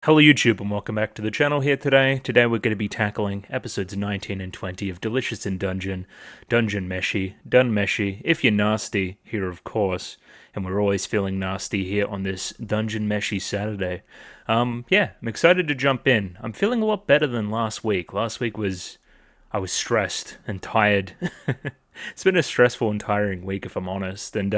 Hello YouTube and welcome back to the channel here today. Today we're going to be tackling episodes 19 and 20 of Delicious in Dungeon, Dungeon Meshy, Dun Meshy, if you're nasty, here of course, and we're always feeling nasty here on this Dungeon Meshy Saturday. Yeah, I'm excited to jump in. I'm feeling a lot better than last week. Last week I was stressed and tired. It's been a stressful and tiring week, if I'm honest. And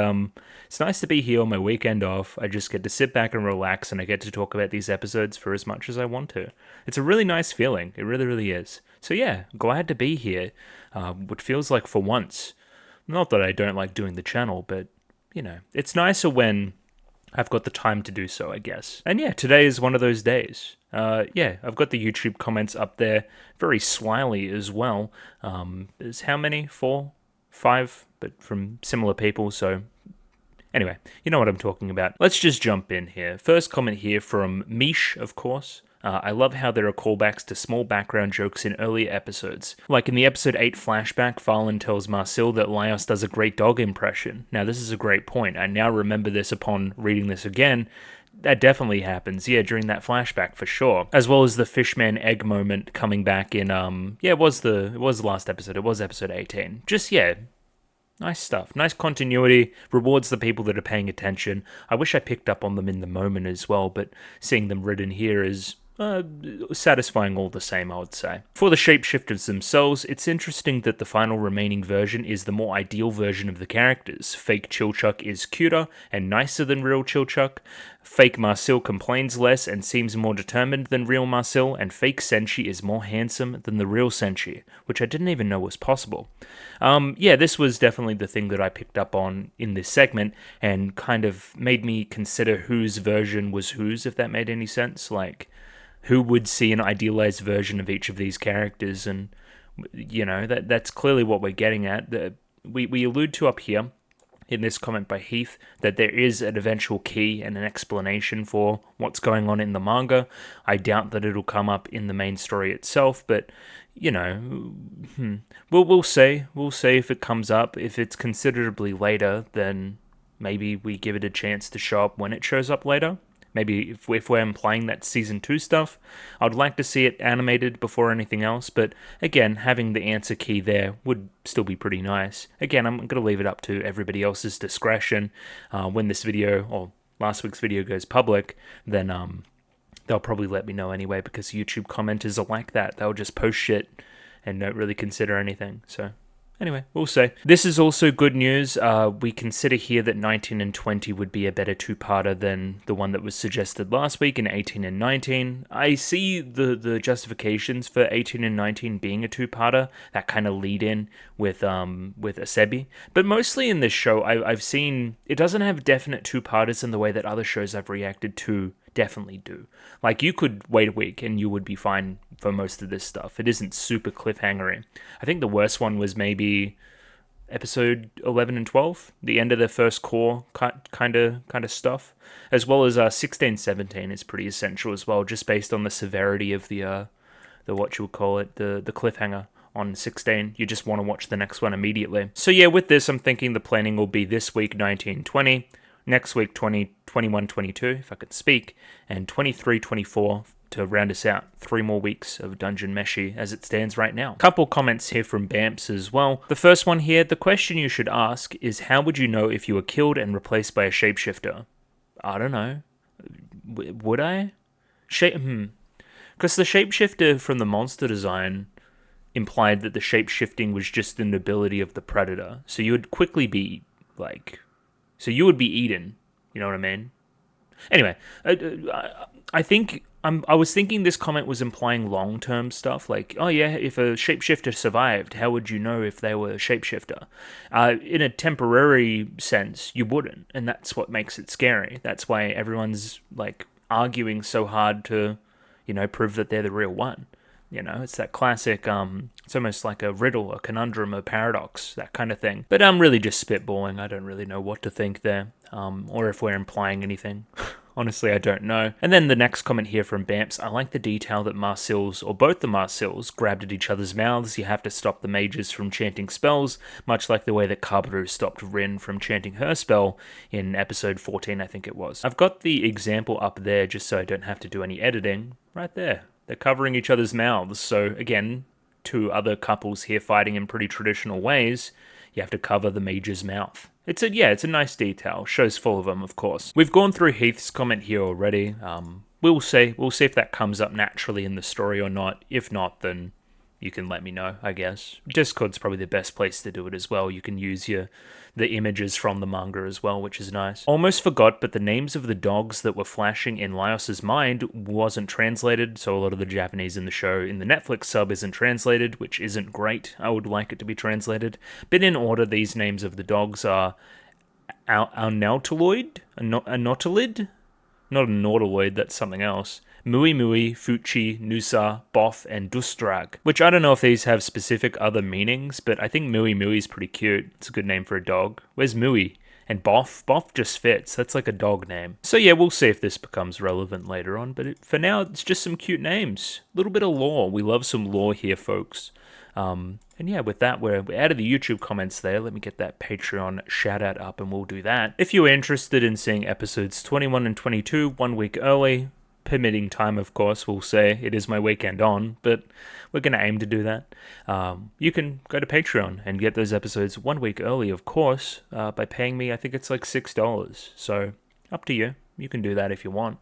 it's nice to be here on my weekend off. I just get to sit back and relax, and I get to talk about these episodes for as much as I want to. It's a really nice feeling. It really, really is. So yeah, glad to be here. What feels like for once. Not that I don't like doing the channel, but it's nicer when I've got the time to do so, I guess. And yeah, today is one of those days. Yeah, I've got the YouTube comments up there, very smiley as well. There's how many? 4? 5? But from similar people, so anyway, you know what I'm talking about. Let's just jump in here. First comment here from Mish, of course. I love how there are callbacks to small background jokes in earlier episodes. Like in the episode 8 flashback, Farlan tells Marcel that Laios does a great dog impression. Now this is a great point. I now remember this upon reading this again. That definitely happens, yeah, during that flashback for sure. As well as the Fishman egg moment coming back in, yeah, it was the last episode. It was episode 18. Just, yeah, nice stuff. Nice continuity. Rewards the people that are paying attention. I wish I picked up on them in the moment as well, but seeing them written here is satisfying all the same, I would say. For the shapeshifters themselves, it's interesting that the final remaining version is the more ideal version of the characters. Fake Chilchuck is cuter and nicer than real Chilchuck. Fake Marcel complains less and seems more determined than real Marcel, and fake Senshi is more handsome than the real Senshi, which I didn't even know was possible. Yeah, this was definitely the thing that I picked up on in this segment, and kind of made me consider whose version was whose, if that made any sense. Like, who would see an idealized version of each of these characters, and that's clearly what we're getting at. We allude to up here in this comment by Heath that there is an eventual key and an explanation for what's going on in the manga. I doubt that it'll come up in the main story itself, but we'll see. We'll see if it comes up. If it's considerably later, then maybe we give it a chance to show up when it shows up later. Maybe if we're implying that Season 2 stuff, I'd like to see it animated before anything else, but again, having the answer key there would still be pretty nice. Again, I'm going to leave it up to everybody else's discretion. When this video, or last week's video, goes public, then they'll probably let me know anyway, because YouTube commenters are like that. They'll just post shit and don't really consider anything, so... Anyway, we'll see. This is also good news. We consider here that 19 and 20 would be a better two-parter than the one that was suggested last week in 18 and 19. I see the justifications for 18 and 19 being a two-parter, that kind of lead-in with Asebi. But mostly in this show, I've seen it doesn't have definite two-parters in the way that other shows I've reacted to definitely do. Like, you could wait a week and you would be fine for most of this stuff. It isn't super cliffhangery. I think the worst one was maybe episode 11 and 12, the end of the first core kind of stuff, as well as 16, 17 is pretty essential as well, just based on the severity of the what you would call it, the cliffhanger on 16. You just want to watch the next one immediately. So yeah, with this, I'm thinking the planning will be this week 19, 20, next week 20, 21, 22, if I could speak, and 23, 24 to round us out. 3 more weeks of Dungeon Meshy as it stands right now. Couple comments here from Bamps as well. The first one here, the question you should ask is, how would you know if you were killed and replaced by a shapeshifter? I don't know. Would I? Because the shapeshifter from the monster design implied that the shapeshifting was just an ability of the predator. So you would quickly be, so you would be eaten. You know what I mean? Anyway, I think... I was thinking this comment was implying long-term stuff, like, oh yeah, if a shapeshifter survived, how would you know if they were a shapeshifter? In a temporary sense, you wouldn't, and that's what makes it scary. That's why everyone's, arguing so hard to, prove that they're the real one. It's that classic, it's almost like a riddle, a conundrum, a paradox, that kind of thing. But I'm really just spitballing. I don't really know what to think there, or if we're implying anything. Honestly, I don't know. And then the next comment here from Bamps. I like the detail that Marsil's, or both the Marsils, grabbed at each other's mouths. You have to stop the mages from chanting spells, much like the way that Kabaru stopped Rin from chanting her spell in episode 14, I think it was. I've got the example up there just so I don't have to do any editing. Right there. They're covering each other's mouths. So again, two other couples here fighting in pretty traditional ways. You have to cover the mage's mouth. It's a nice detail. Show's full of them, of course. We've gone through Heath's comment here already. We'll see if that comes up naturally in the story or not. If not, then you can let me know, I guess. Discord's probably the best place to do it as well. You can use the images from the manga as well, which is nice. Almost forgot, but the names of the dogs that were flashing in Laios's mind wasn't translated, so a lot of the Japanese in the show in the Netflix sub isn't translated, which isn't great. I would like it to be translated. But in order, these names of the dogs are Nautiloid? A Nautilid? Not a Nautiloid, that's something else. Mui Mui, Fuchi, Nusa, Boff, and Dustrag. Which I don't know if these have specific other meanings, but I think Mui Mui is pretty cute. It's a good name for a dog. Where's Mui? And Boff? Boff just fits. That's like a dog name. So yeah, we'll see if this becomes relevant later on, but for now, it's just some cute names. A little bit of lore. We love some lore here, folks. And yeah, with that, we're out of the YouTube comments there. Let me get that Patreon shout out up and we'll do that. If you're interested in seeing episodes 21 and 22 1 week early, permitting time, of course, we'll say it is my weekend on, but we're going to aim to do that. You can go to Patreon and get those episodes 1 week early, of course, by paying me, I think it's like $6. So up to you. You can do that if you want.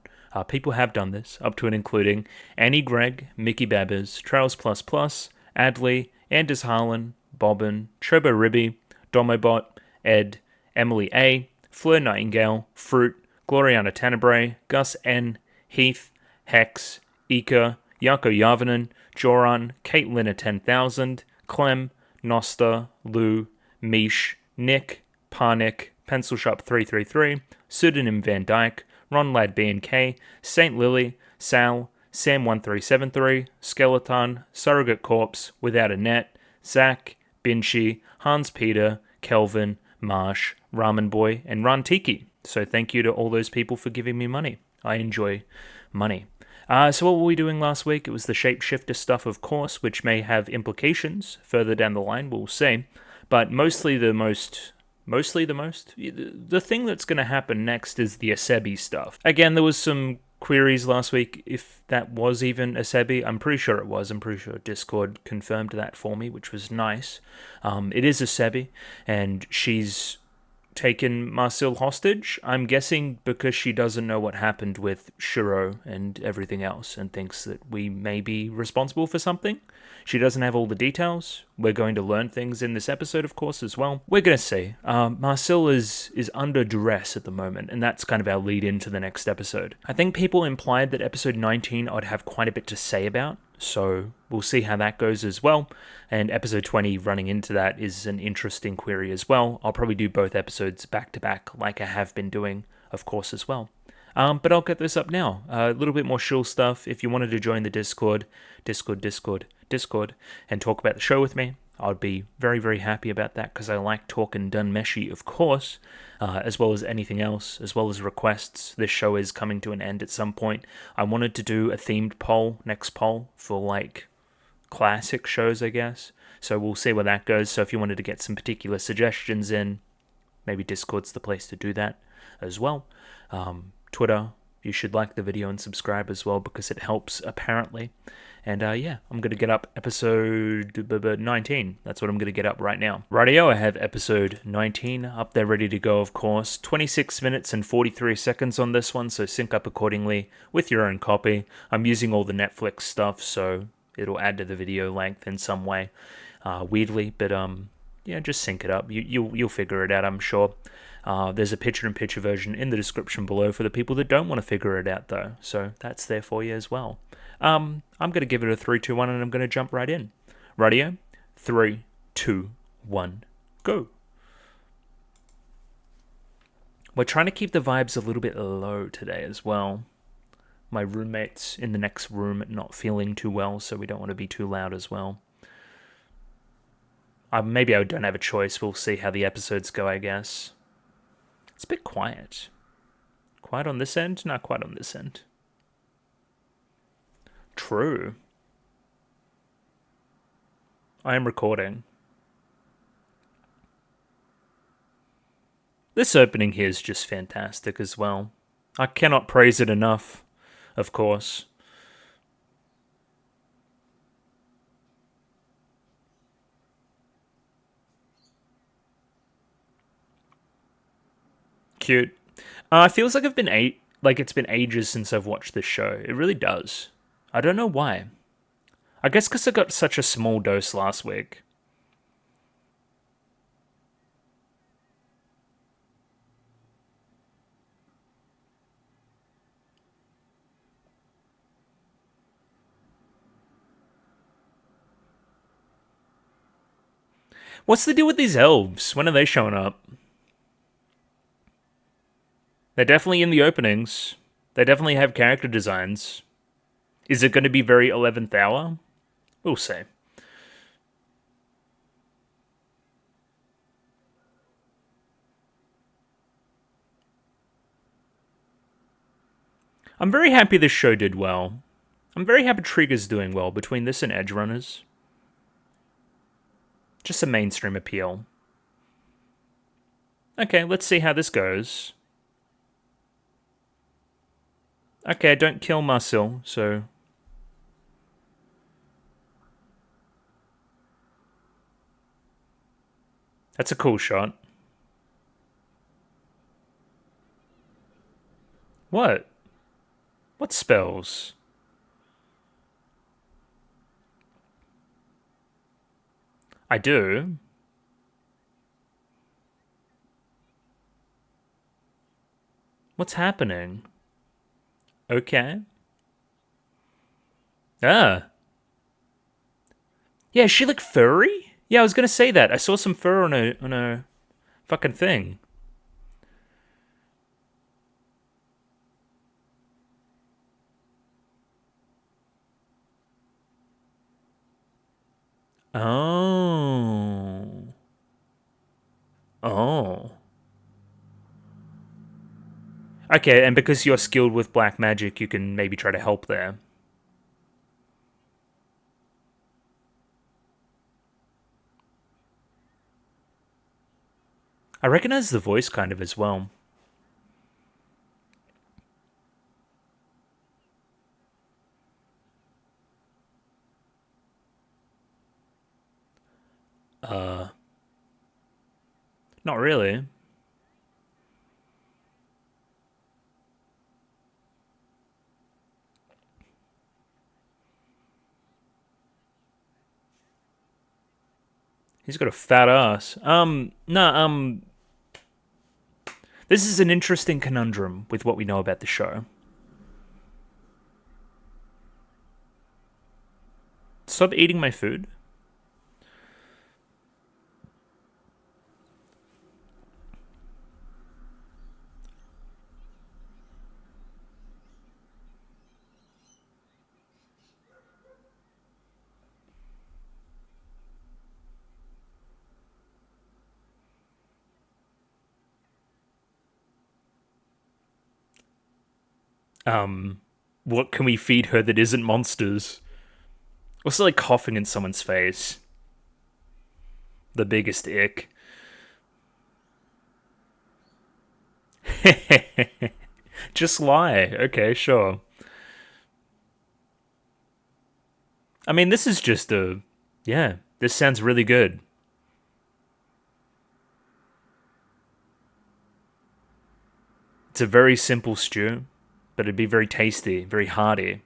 People have done this, up to and including Annie Gregg, Mickey Babbers, Trails Plus Plus, Adley, Anders Harlan, Bobbin, Chobo Ribby, Domobot, Ed, Emily A, Fleur Nightingale, Fruit, Gloriana Tenebrae, Gus N, Heath, Hex, Ika, Yako Yavanen, Joran, Caitlin 10,000, Clem, Nosta, Lou, Mish, Nick, Parnick, Pencil Shop 333, Pseudonym Van Dyke, Ron Lad B&K, Saint Lily, Sal, Sam1373, Skeleton, Surrogate Corpse, Without a Net, Zach, Binchi, Hans Peter, Kelvin, Marsh, Ramen Boy, and Ron Tiki. So thank you to all those people for giving me money. I enjoy money. So what were we doing last week? It was the shapeshifter stuff, of course, which may have implications further down the line, we'll see. But the thing that's going to happen next is the Asebi stuff. Again, there was some queries last week if that was even Asebi. I'm pretty sure it was. I'm pretty sure Discord confirmed that for me, which was nice. It is Asebi, and she's taken Marcel hostage, I'm guessing because she doesn't know what happened with Shiro and everything else and thinks that we may be responsible for something. She doesn't have all the details. We're going to learn things in this episode, of course, as well. We're going to see. Marcel is under duress at the moment, and that's kind of our lead into the next episode. I think people implied that episode 19 I'd have quite a bit to say about, so we'll see how that goes as well. And episode 20 running into that is an interesting query as well. I'll probably do both episodes back to back like I have been doing, of course, as well. But I'll get this up now. A little bit more shill stuff. If you wanted to join the Discord, and talk about the show with me, I'd be very, very happy about that because I like talking Dunmeshi, of course, as well as anything else, as well as requests. This show is coming to an end at some point. I wanted to do a themed next poll for like classic shows, I guess. So we'll see where that goes. So if you wanted to get some particular suggestions in, maybe Discord's the place to do that as well. Twitter, you should like the video and subscribe as well because it helps apparently. And yeah, I'm going to get up episode 19. That's what I'm going to get up right now. Rightio, I have episode 19 up there ready to go, of course. 26 minutes and 43 seconds on this one, so sync up accordingly with your own copy. I'm using all the Netflix stuff, so it'll add to the video length in some way, weirdly. But yeah, just sync it up. You'll figure it out, I'm sure. There's a picture-in-picture version in the description below for the people that don't want to figure it out, though. So that's there for you as well. I'm going to give it a 3, 2, 1, and I'm going to jump right in. Radio, 3, 2, 1, go. We're trying to keep the vibes a little bit low today as well. My roommate's in the next room not feeling too well, so we don't want to be too loud as well. Maybe I don't have a choice. We'll see how the episodes go, I guess. It's a bit quiet. Quite on this end? Not quite on this end. True. I am recording. This opening here is just fantastic as well. I cannot praise it enough, of course. Cute. It feels like it's been ages since I've watched this show. It really does. I don't know why. I guess because I got such a small dose last week. What's the deal with these elves? When are they showing up? They're definitely in the openings. They definitely have character designs. Is it going to be very 11th hour? We'll see. I'm very happy this show did well. I'm very happy Trigger's doing well between this and Edge Runners. Just a mainstream appeal. Okay, let's see how this goes. Okay, don't kill Marcel, so... That's a cool shot. What? What spells? I do. What's happening? Okay. Ah. Yeah, is she like furry? Yeah, I was gonna say that. I saw some fur on a fucking thing. Oh. Oh. Okay, and because you're skilled with black magic, you can maybe try to help there. I recognize the voice kind of as well. Not really. He's got a fat ass. This is an interesting conundrum with what we know about the show. Stop eating my food. What can we feed her that isn't monsters? Also, like coughing in someone's face. The biggest ick. Just lie. Okay, sure. I mean, this is just a... Yeah, this sounds really good. It's a very simple stew, but it'd be very tasty, very hearty.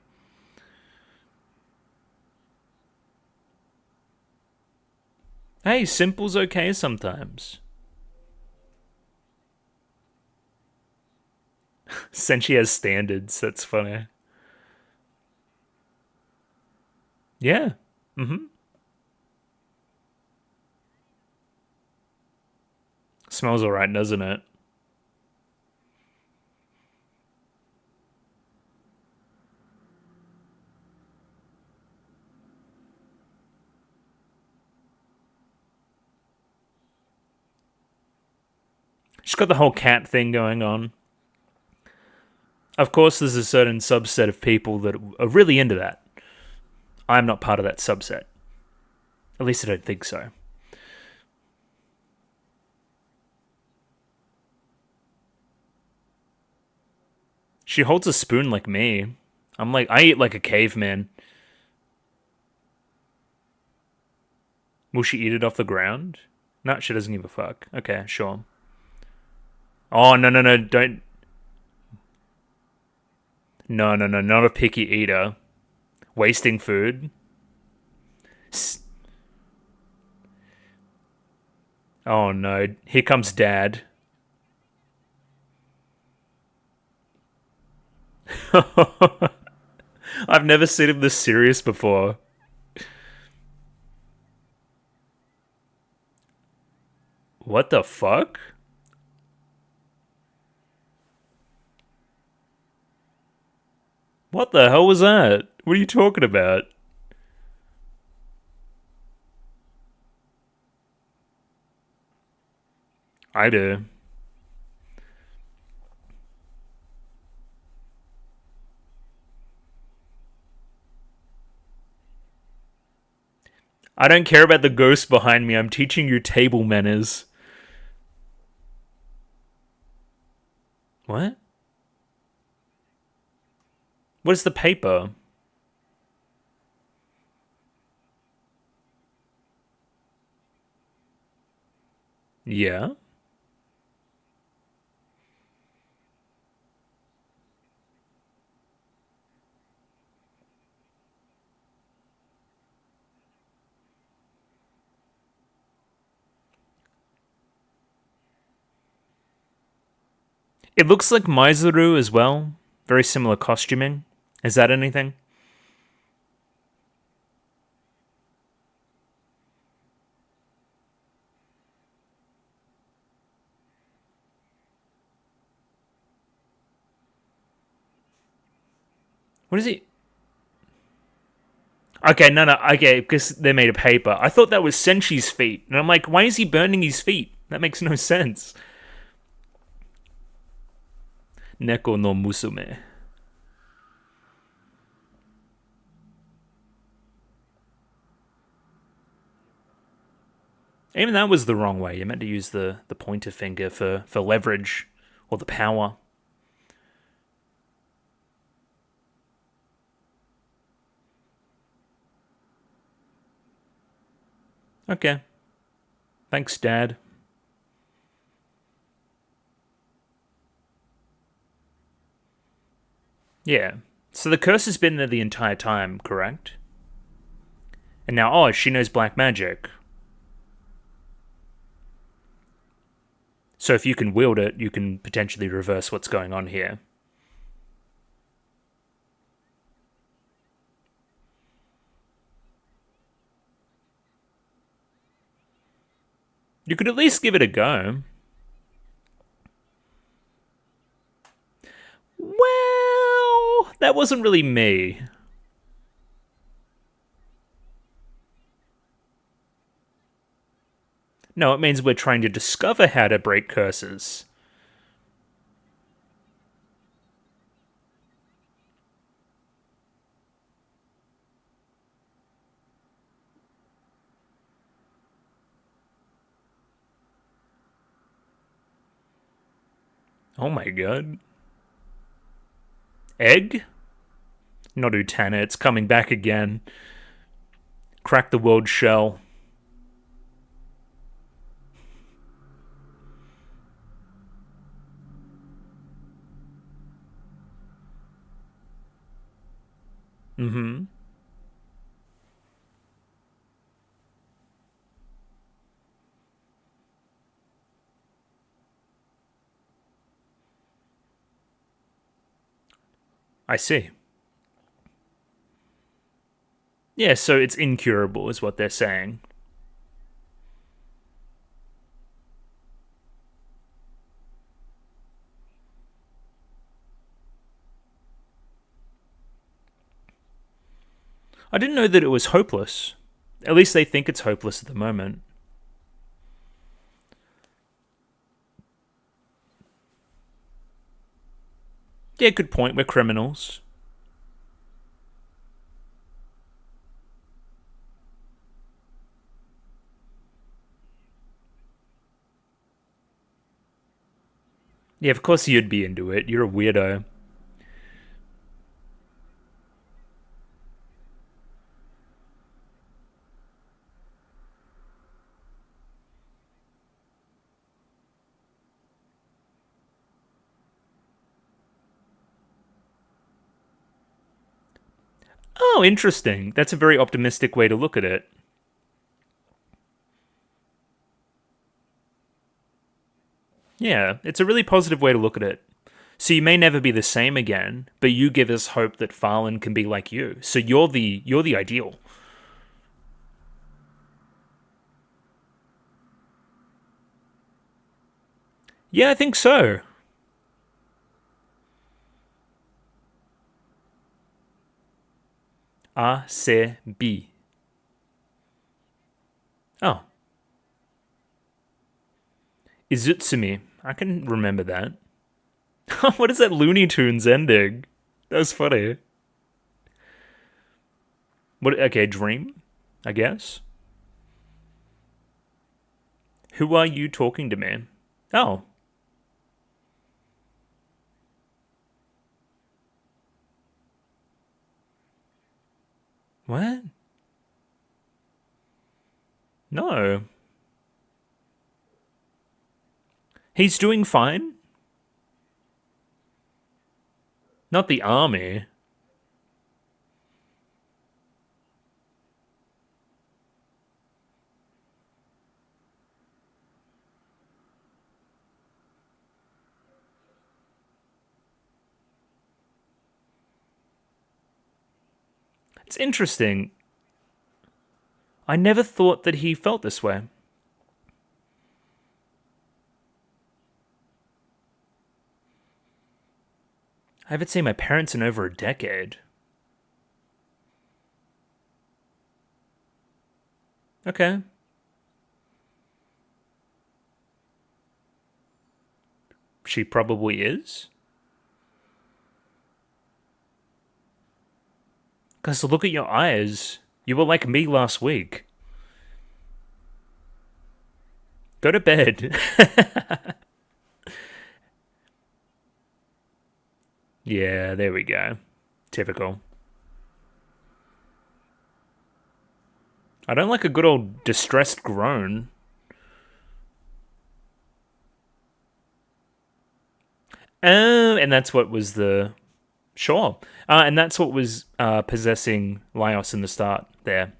Hey, simple's okay sometimes. Senshi has standards, that's funny. Yeah. Mm-hmm. Smells alright, doesn't it? She's got the whole cat thing going on. Of course, there's a certain subset of people that are really into that. I'm not part of that subset. At least I don't think so. She holds a spoon like me. I eat like a caveman. Will she eat it off the ground? No, she doesn't give a fuck. Okay, sure. Oh, no, don't. No, not a picky eater. Wasting food. Oh no, here comes Dad. I've never seen him this serious before. What the fuck? What the hell was that? What are you talking about? I do. I don't care about the ghost behind me. I'm teaching you table manners. What? What is the paper? Yeah? It looks like Maizuru as well. Very similar costuming. Is that anything? What is he? Okay, no, okay, because they made a paper. I thought that was Senshi's feet. And I'm like, why is he burning his feet? That makes no sense. Neko no Musume. Even that was the wrong way. You meant to use the pointer finger for leverage or the power. Okay. Thanks, Dad. Yeah. So the curse has been there the entire time, correct? And now, oh, she knows black magic. So if you can wield it, you can potentially reverse what's going on here. You could at least give it a go. Well, that wasn't really me. No, it means we're trying to discover how to break curses. Oh my god. Egg? Not Utena, it's coming back again. Crack the world shell. Mm-hmm. I see. Yeah, so it's incurable, is what they're saying. I didn't know that it was hopeless. At least they think it's hopeless at the moment. Yeah, good point. We're criminals. Yeah, of course you'd be into it. You're a weirdo. Oh, interesting. That's a very optimistic way to look at it. Yeah, it's a really positive way to look at it. So you may never be the same again, but you give us hope that Farlan can be like you. So you're the ideal. Yeah, I think so. A-C-B. Oh, Izutsumi. I can remember that. What is that Looney Tunes ending? That was funny. What? Okay, dream, I guess. Who are you talking to, man? Oh, what? No. He's doing fine. Not the army. It's interesting. I never thought that he felt this way. I haven't seen my parents in over a decade. Okay. She probably is. Because look at your eyes. You were like me last week. Go to bed. Yeah, there we go. Typical. I don't like a good old distressed groan. And that's what was the. Sure. And that's what was possessing Laios in the start there.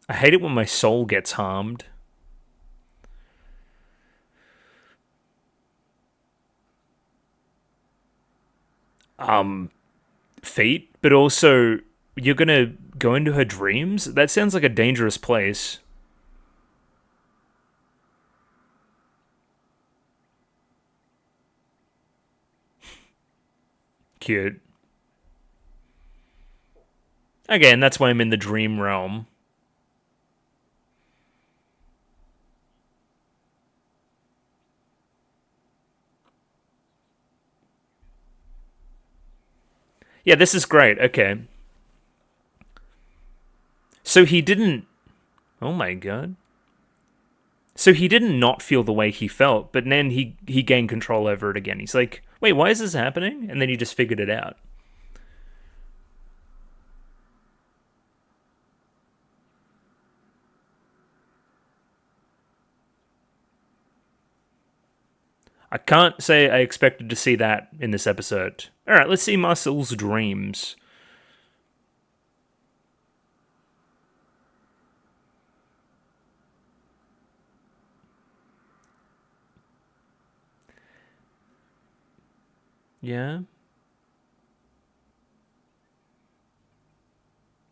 I hate it when my soul gets harmed. Fate, but also you're gonna go into her dreams? That sounds like a dangerous place. Cute. Again, that's why I'm in the dream realm. Yeah, this is great. Okay. So he didn't. Oh my god. So he didn't not feel the way he felt, but then he gained control over it again. He's like, wait, why is this happening? And then he just figured it out. I can't say I expected to see that in this episode. Alright, let's see Marcel's dreams. Yeah.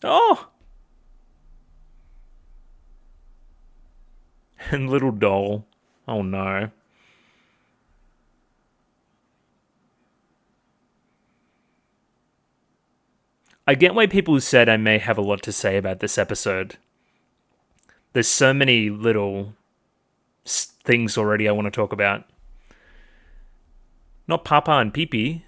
Oh! And little doll. Oh no. I get why people said I may have a lot to say about this episode. There's so many little things already I want to talk about. Not Papa and PiP.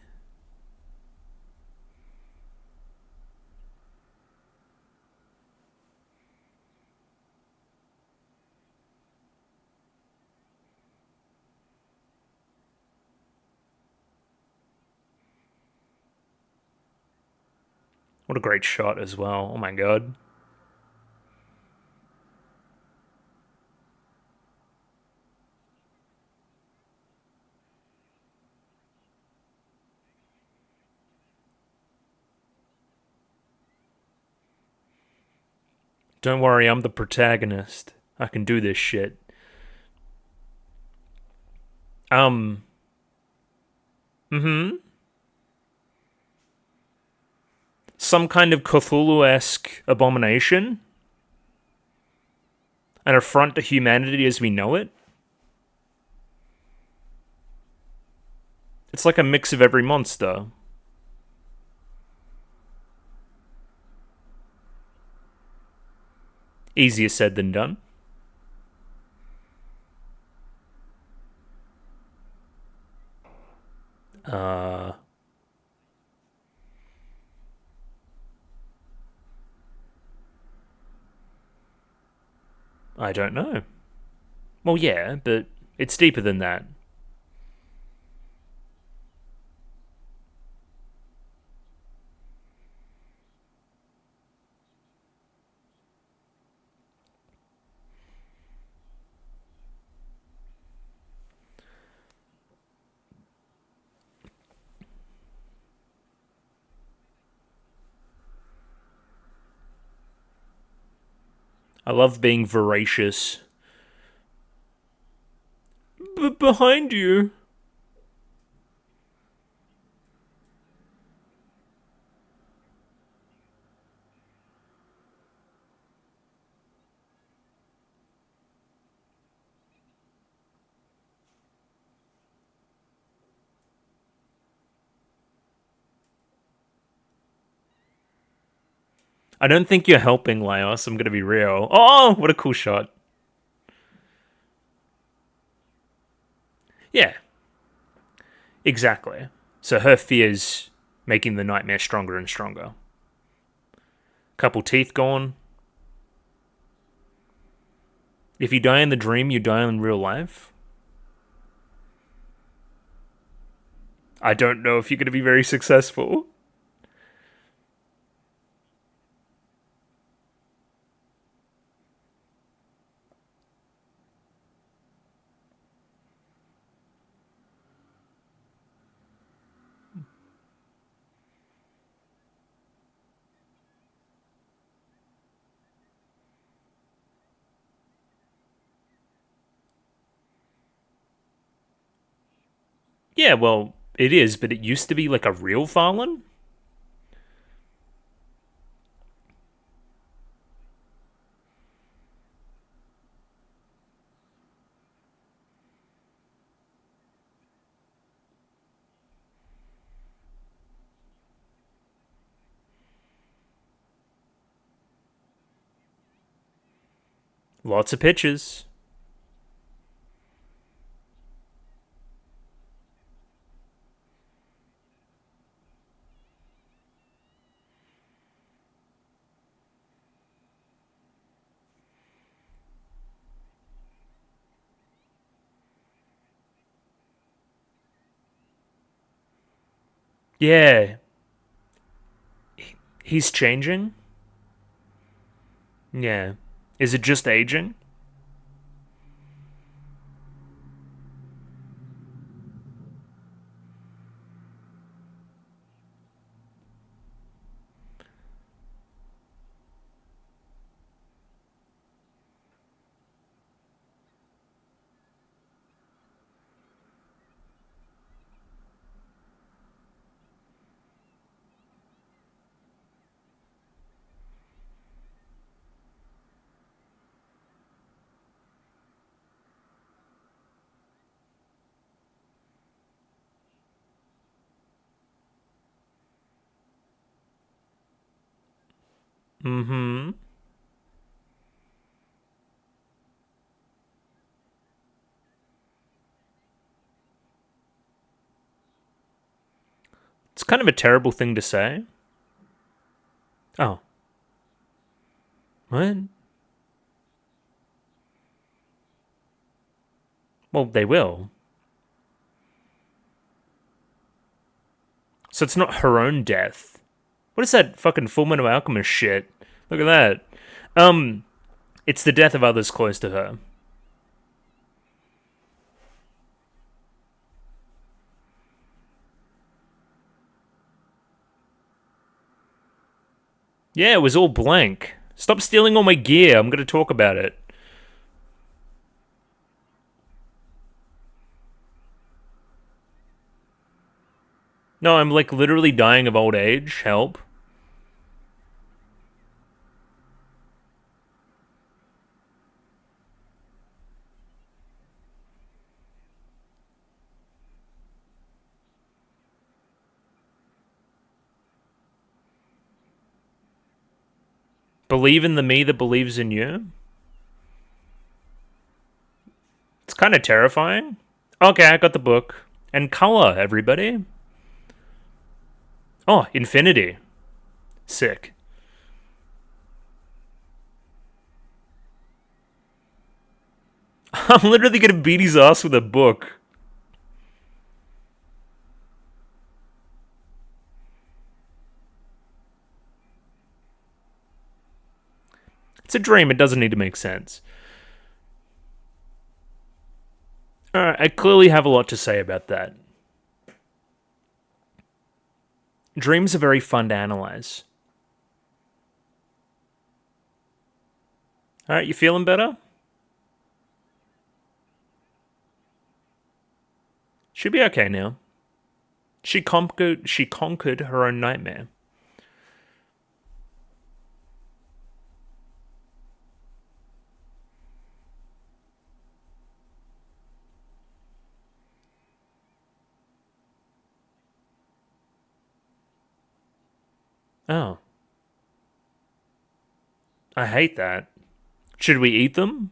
What a great shot as well. Oh my god. Don't worry, I'm the protagonist. I can do this shit. Mm-hmm. Some kind of Cthulhu-esque abomination? An affront to humanity as we know it? It's like a mix of every monster. Easier said than done. I don't know. Well, yeah, but it's deeper than that. I love being voracious. But behind you. I don't think you're helping, Laios. I'm gonna be real. Oh, what a cool shot. Yeah, exactly. So her fear's making the nightmare stronger and stronger. Couple teeth gone. If you die in the dream, you die in real life. I don't know if you're going to be very successful. Yeah, well, it is, but it used to be like a real Farlan. Lots of pictures. Yeah, he's changing. Yeah. Is it just aging? Mm-hmm. kind of a terrible thing to say. Oh. What? Well, they will. So it's not her own death. What is that fucking Fullmetal Alchemist shit? Look at that. It's the death of others close to her. Yeah, it was all blank. Stop stealing all my gear. I'm going to talk about it. No, I'm like literally dying of old age. Help. Believe in the me that believes in you? It's kind of terrifying. Okay, I got the book. And color, everybody. Oh, infinity. Sick. I'm literally gonna beat his ass with a book. It's a dream, it doesn't need to make sense. Alright, I clearly have a lot to say about that. Dreams are very fun to analyze. Alright, you feeling better? Should be okay now. She conquered her own nightmare. Oh. I hate that. Should we eat them?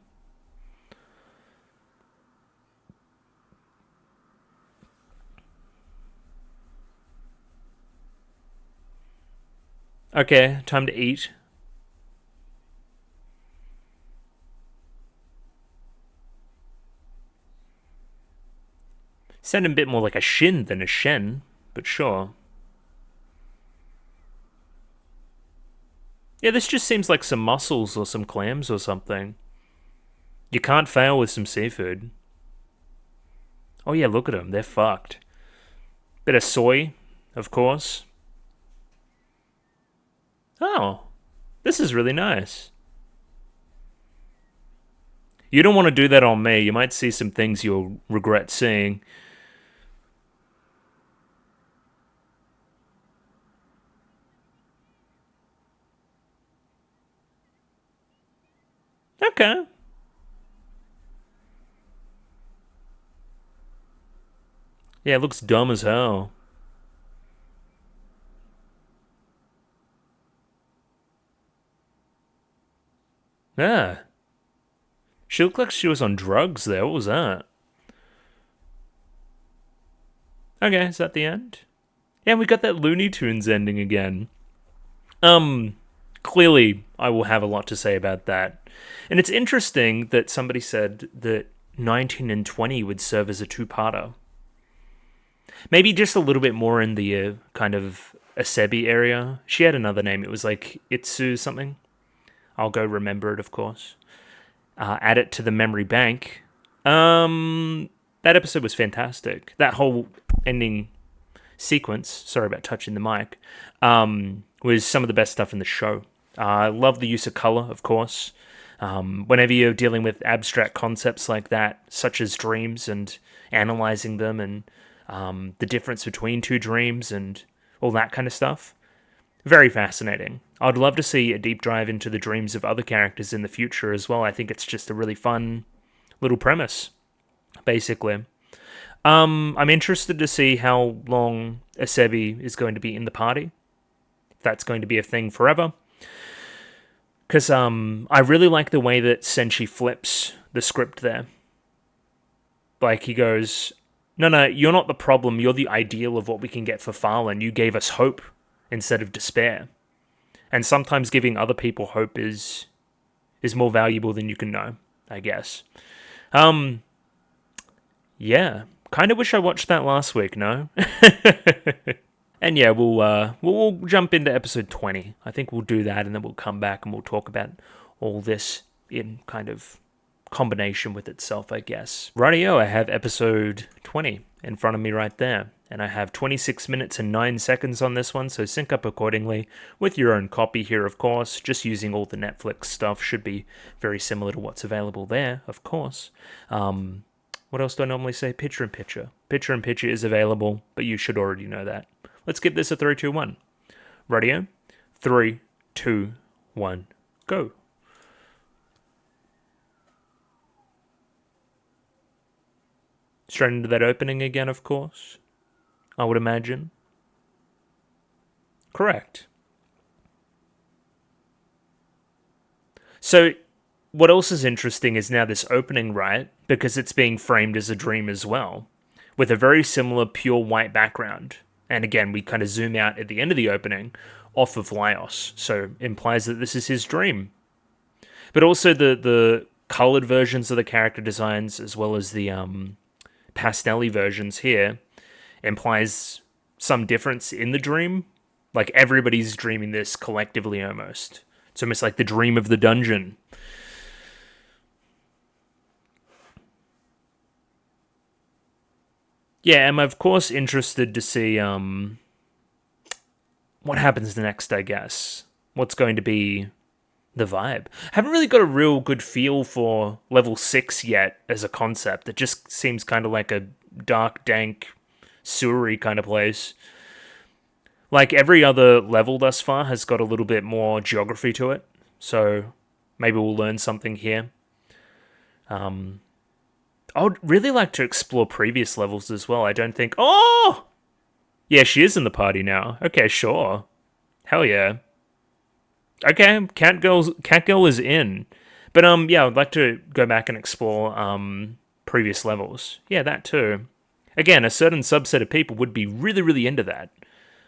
Okay, time to eat. Sounded a bit more like a shin than a shen, but sure. Yeah, this just seems like some mussels or some clams or something. You can't fail with some seafood. Oh yeah, look at them. They're fucked. Bit of soy, of course. Oh, this is really nice. You don't want to do that on me. You might see some things you'll regret seeing. Okay. Yeah, it looks dumb as hell. Yeah. She looked like she was on drugs there. What was that? Okay, is that the end? Yeah, we got that Looney Tunes ending again. Clearly, I will have a lot to say about that. And it's interesting that somebody said that 19 and 20 would serve as a two-parter. Maybe just a little bit more in the kind of Asebi area. She had another name. It was like Itsu something. I'll go remember it, of course. Add it to the memory bank. That episode was fantastic. That whole ending sequence, sorry about touching the mic, was some of the best stuff in the show. I love the use of color, of course. Whenever you're dealing with abstract concepts like that, such as dreams and analyzing them and the difference between two dreams and all that kind of stuff, very fascinating. I'd love to see a deep dive into the dreams of other characters in the future as well. I think it's just a really fun little premise, basically. I'm interested to see how long Asebi is going to be in the party. If that's going to be a thing forever. Because I really like the way that Senshi flips the script there. Like, he goes, No, you're not the problem. You're the ideal of what we can get for Farlan. You gave us hope instead of despair. And sometimes giving other people hope is more valuable than you can know, I guess. Yeah. Kind of wish I watched that last week, no? And yeah, we'll jump into episode 20. I think we'll do that, and then we'll come back and we'll talk about all this in kind of combination with itself, I guess. Rightio, I have episode 20 in front of me right there. And I have 26 minutes and 9 seconds on this one, so sync up accordingly with your own copy here, of course. Just using all the Netflix stuff should be very similar to what's available there, of course. What else do I normally say? Picture in Picture. Picture in Picture is available, but you should already know that. Let's give this a 3, 2, 1. Radio. 3, 2, 1, go. Straight into that opening again, of course. I would imagine. Correct. So, what else is interesting is now this opening, right? Because it's being framed as a dream as well, with a very similar pure white background. And again, we kind of zoom out at the end of the opening off of Laios, so implies that this is his dream. But also the colored versions of the character designs, as well as the pastel-y versions here, implies some difference in the dream. Like everybody's dreaming this collectively almost. It's almost like the dream of the dungeon. Yeah, I'm of course interested to see what happens next, I guess. What's going to be the vibe. Haven't really got a real good feel for level 6 yet as a concept. It just seems kind of like a dark, dank, sewery kind of place. Like every other level thus far has got a little bit more geography to it. So maybe we'll learn something here. I would really like to explore previous levels as well. I don't think... Oh! Yeah, she is in the party now. Okay, sure. Hell yeah. Okay, Catgirl is in. But yeah, I'd like to go back and explore previous levels. Yeah, that too. Again, a certain subset of people would be really, really into that.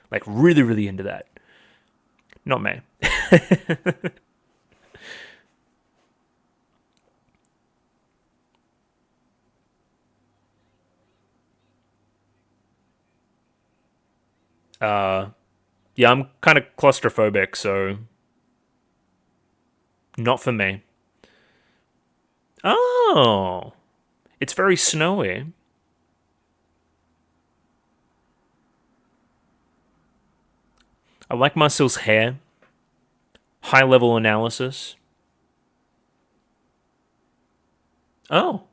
Like, really, really into that. Not me. Yeah, I'm kind of claustrophobic, so not for me. Oh, it's very snowy. I like Marcel's hair. High level analysis. Oh,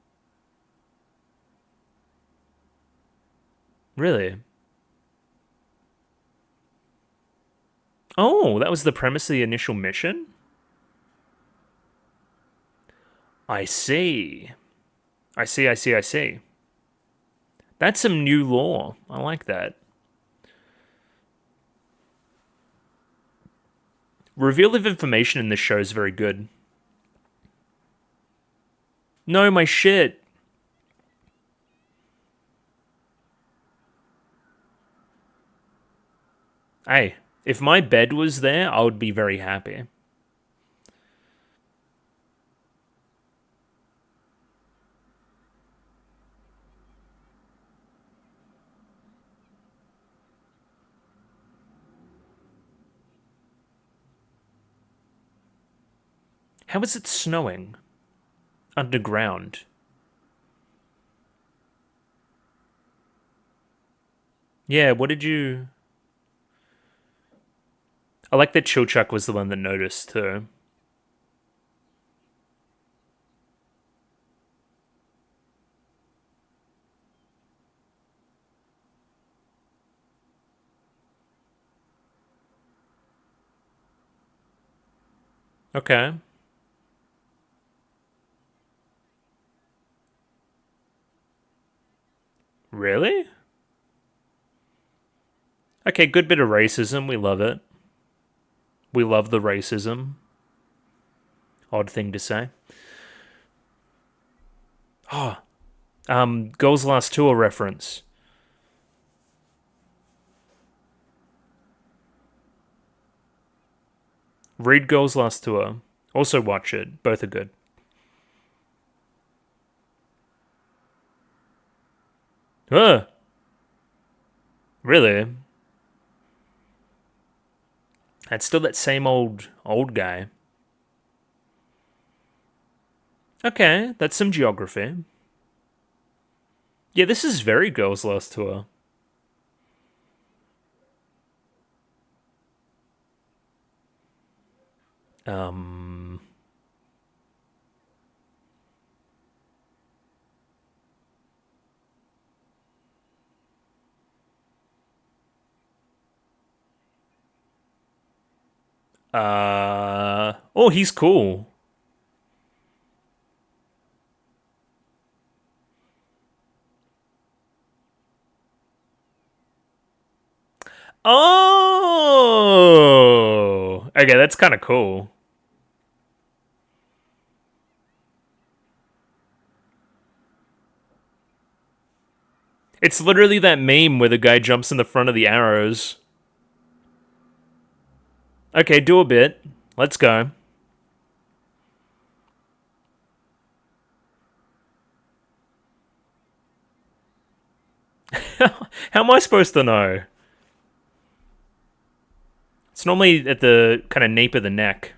really? Oh, that was the premise of the initial mission? I see. I see. That's some new lore. I like that. Reveal of information in this show is very good. No, my shit. Hey, if my bed was there, I would be very happy. How is it snowing? Underground. Yeah, what did you... I like that Chilchuck was the one that noticed, too. Okay. Really? Okay, good bit of racism. We love it. We love the racism. Odd thing to say. Oh, Girls Last Tour reference. Read Girls Last Tour. Also watch it. Both are good. Really? That's still that same old guy. Okay, that's some geography. Yeah, this is very Girls Last Tour. Um. Oh, he's cool. Oh, okay, that's kind of cool. It's literally that meme where the guy jumps in the front of the arrows. Okay, do a bit. Let's go. How am I supposed to know? It's normally at the kind of nape of the neck.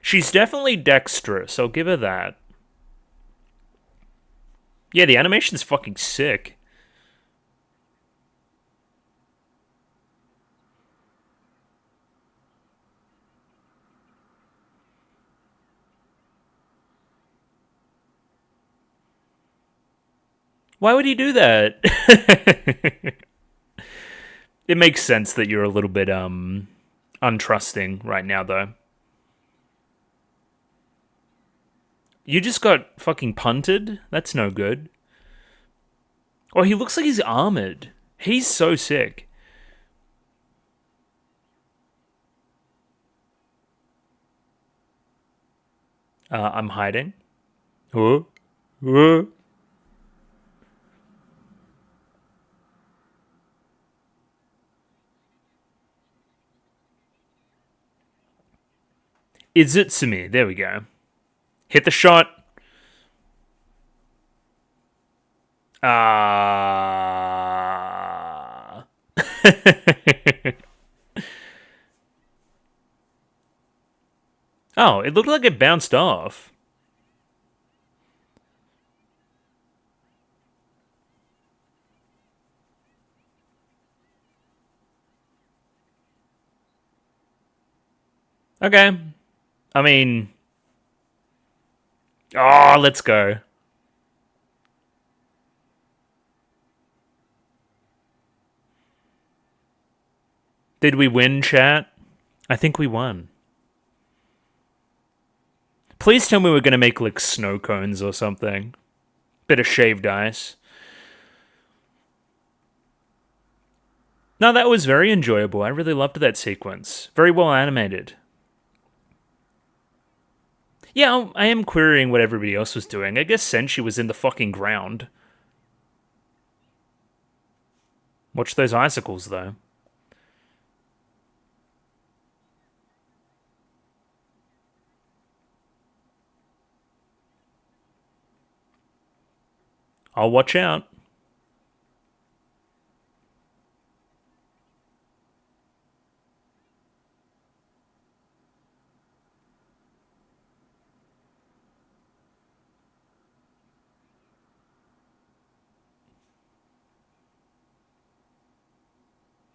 She's definitely dexterous, I'll give her that. Yeah, the animation's fucking sick. Why would he do that? It makes sense that you're a little bit untrusting right now though. You just got fucking punted? That's no good. Oh, he looks like he's armored. He's so sick. I'm hiding. Huh? Huh? Izutsumi. There we go. Hit the shot. Ah. Oh, it looked like it bounced off. Okay. I mean, oh, let's go. Did we win, chat? I think we won. Please tell me we're gonna make like snow cones or something. Bit of shaved ice. No, that was very enjoyable. I really loved that sequence. Very well animated. Yeah, I am querying what everybody else was doing. I guess Senshi was in the fucking ground. Watch those icicles, though. I'll watch out.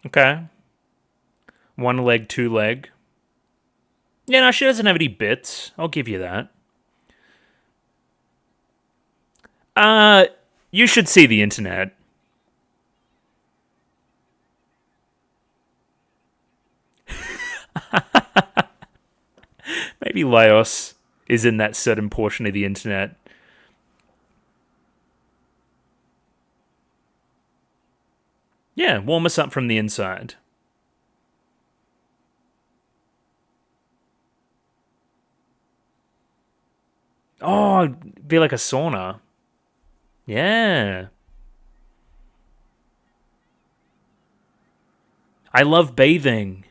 Okay. One leg, two leg. Yeah, no, she doesn't have any bits. I'll give you that. Uh, you should see the internet. Maybe Laos is in that certain portion of the internet. Yeah, warm us up from the inside. Oh, it'd be like a sauna. Yeah. I love bathing.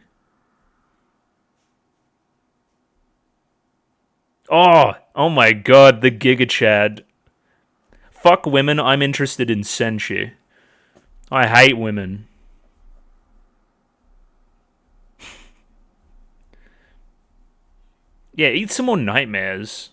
Oh my god, the Giga Chad. Fuck women, I'm interested in Senshi. I hate women. Yeah, eat some more nightmares.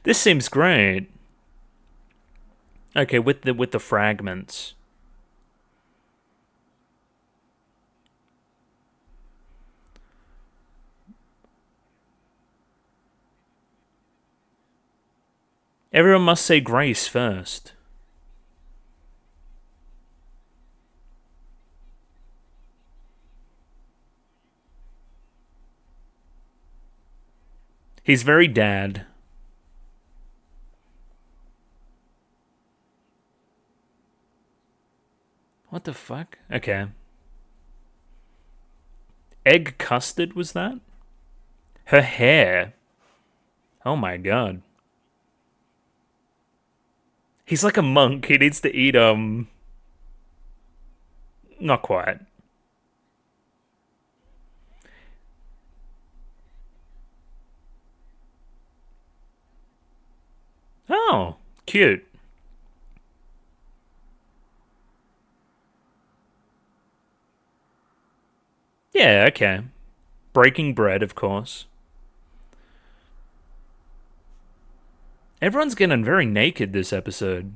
This seems great. Okay, with the fragments. Everyone must say grace first. He's very dad. What the fuck? Okay. Egg custard, was that? Her hair. Oh my god. He's like a monk. He needs to eat, not quite. Oh, cute. Yeah, okay. Breaking bread, of course. Everyone's getting very naked this episode.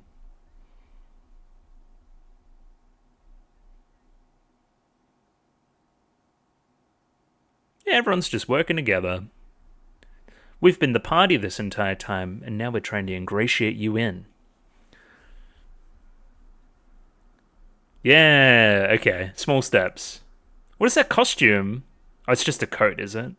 Yeah, everyone's just working together. We've been the party this entire time, and now we're trying to ingratiate you in. Yeah, okay. Small steps. What is that costume? Oh, it's just a coat, is it?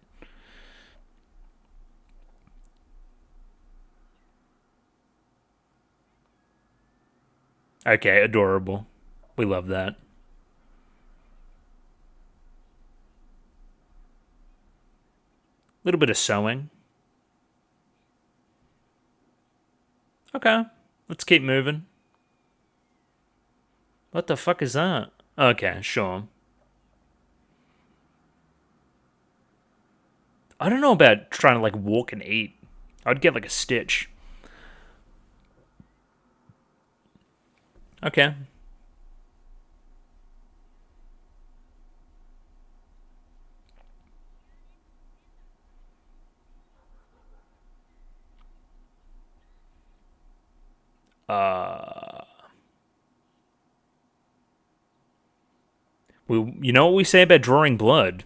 Okay, adorable. We love that. Little bit of sewing. Okay, let's keep moving. What the fuck is that? Okay, sure. I don't know about trying to like walk and eat. I'd get like a stitch. Okay. Uh, you know what we say about drawing blood?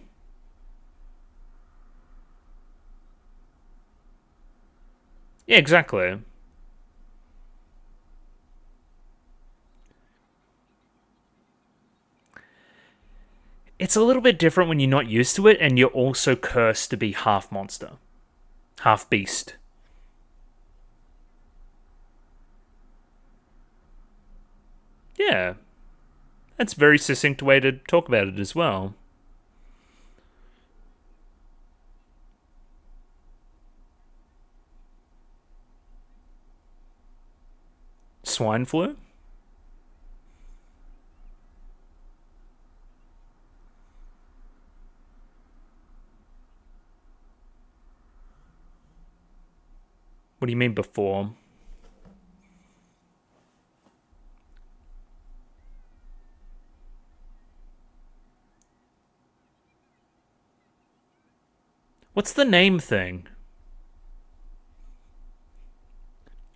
Yeah, exactly. It's a little bit different when you're not used to it, and you're also cursed to be half monster, half beast. Yeah, that's a very succinct way to talk about it as well. Swine flu? What do you mean before? What's the name thing?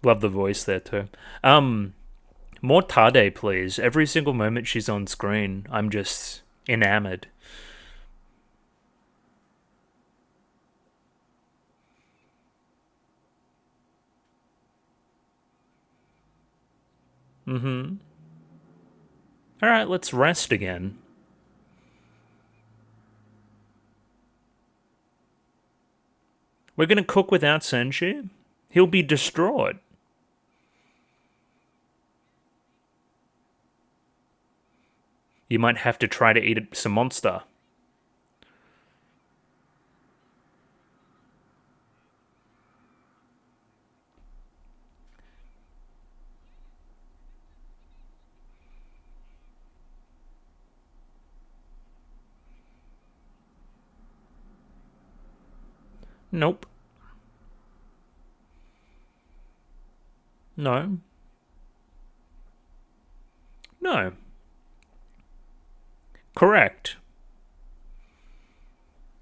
Love the voice there too. More Tade, please. Every single moment she's on screen, I'm just enamored. Mm-hmm. Alright, let's rest again. We're gonna cook without Senshi? He'll be distraught. You might have to try to eat some monster. Nope. No. No. Correct.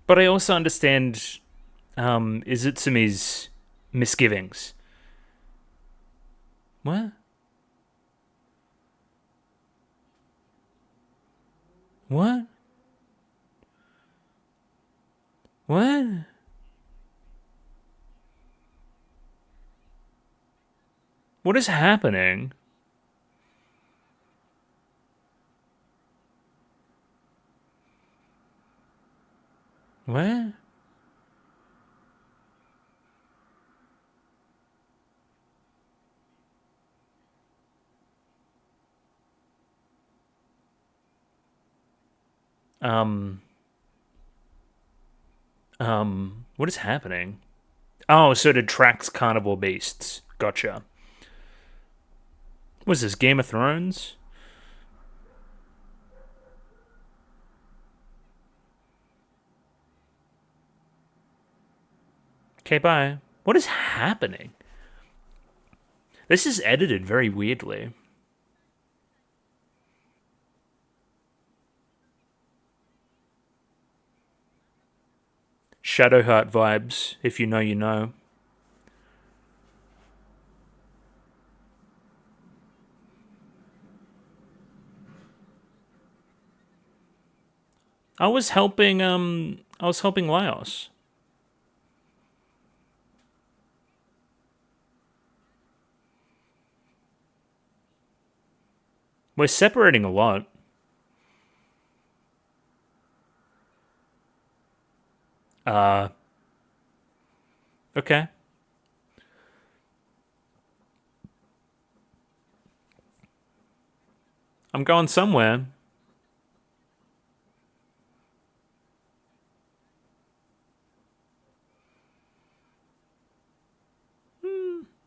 But I also understand Izutsumi's misgivings. What? What? What? What is happening? What? Um, what is happening? Oh, so it attracts carnivore beasts. Gotcha. Was this Game of Thrones? Okay, bye. What is happening? This is edited very weirdly. Shadowheart vibes, if you know, you know. I was helping Laos. We're separating a lot. Okay. I'm going somewhere.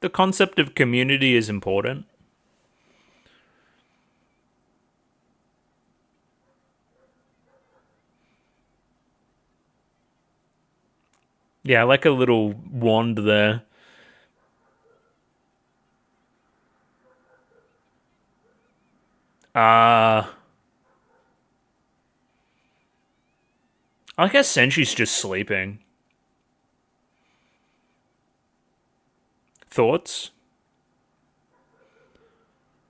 The concept of community is important. Yeah, I like a little wand there. I guess Senji's just sleeping. Thoughts?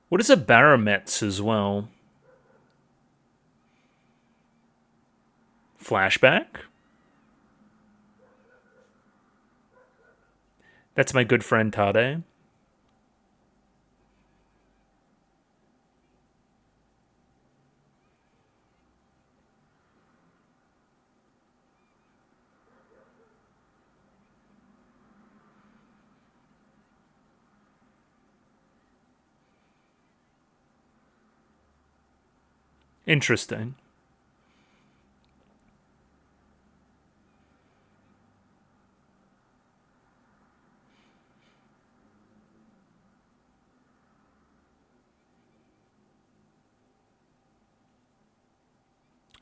What is a Barometz as well? Flashback? That's my good friend Tade. Interesting.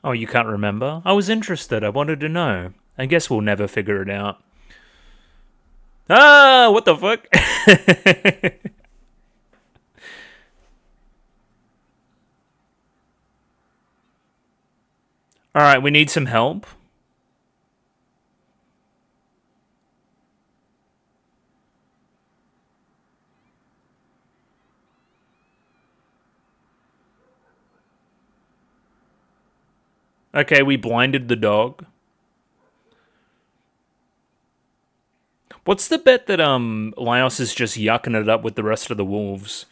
Oh, you can't remember? I was interested. I wanted to know. I guess we'll never figure it out. Ah, what the fuck? Alright, we need some help. Okay, we blinded the dog. What's the bet that Laios is just yucking it up with the rest of the wolves?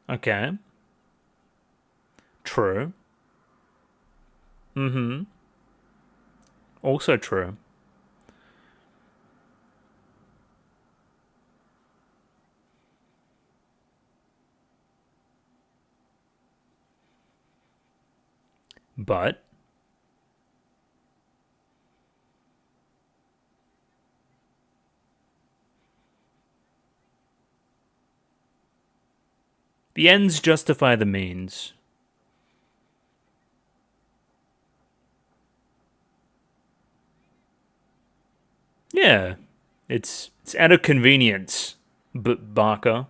Okay. True. Mm-hmm. Also true. But the ends justify the means. Yeah. It's out of convenience, but Barker.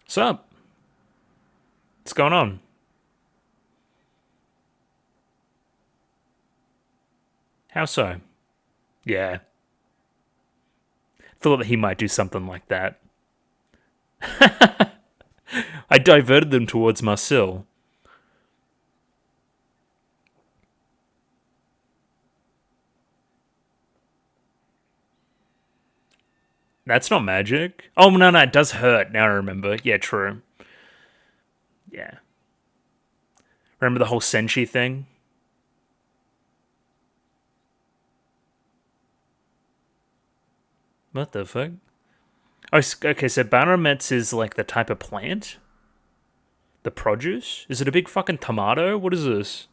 What's up? What's going on? How so? Yeah. Thought that he might do something like that. I diverted them towards Marcel. That's not magic. Oh, no, it does hurt. Now I remember. Yeah, true. Yeah. Remember the whole Senshi thing? What the fuck? Oh, okay, so Barometz is like the type of plant? The produce? Is it a big fucking tomato? What is this?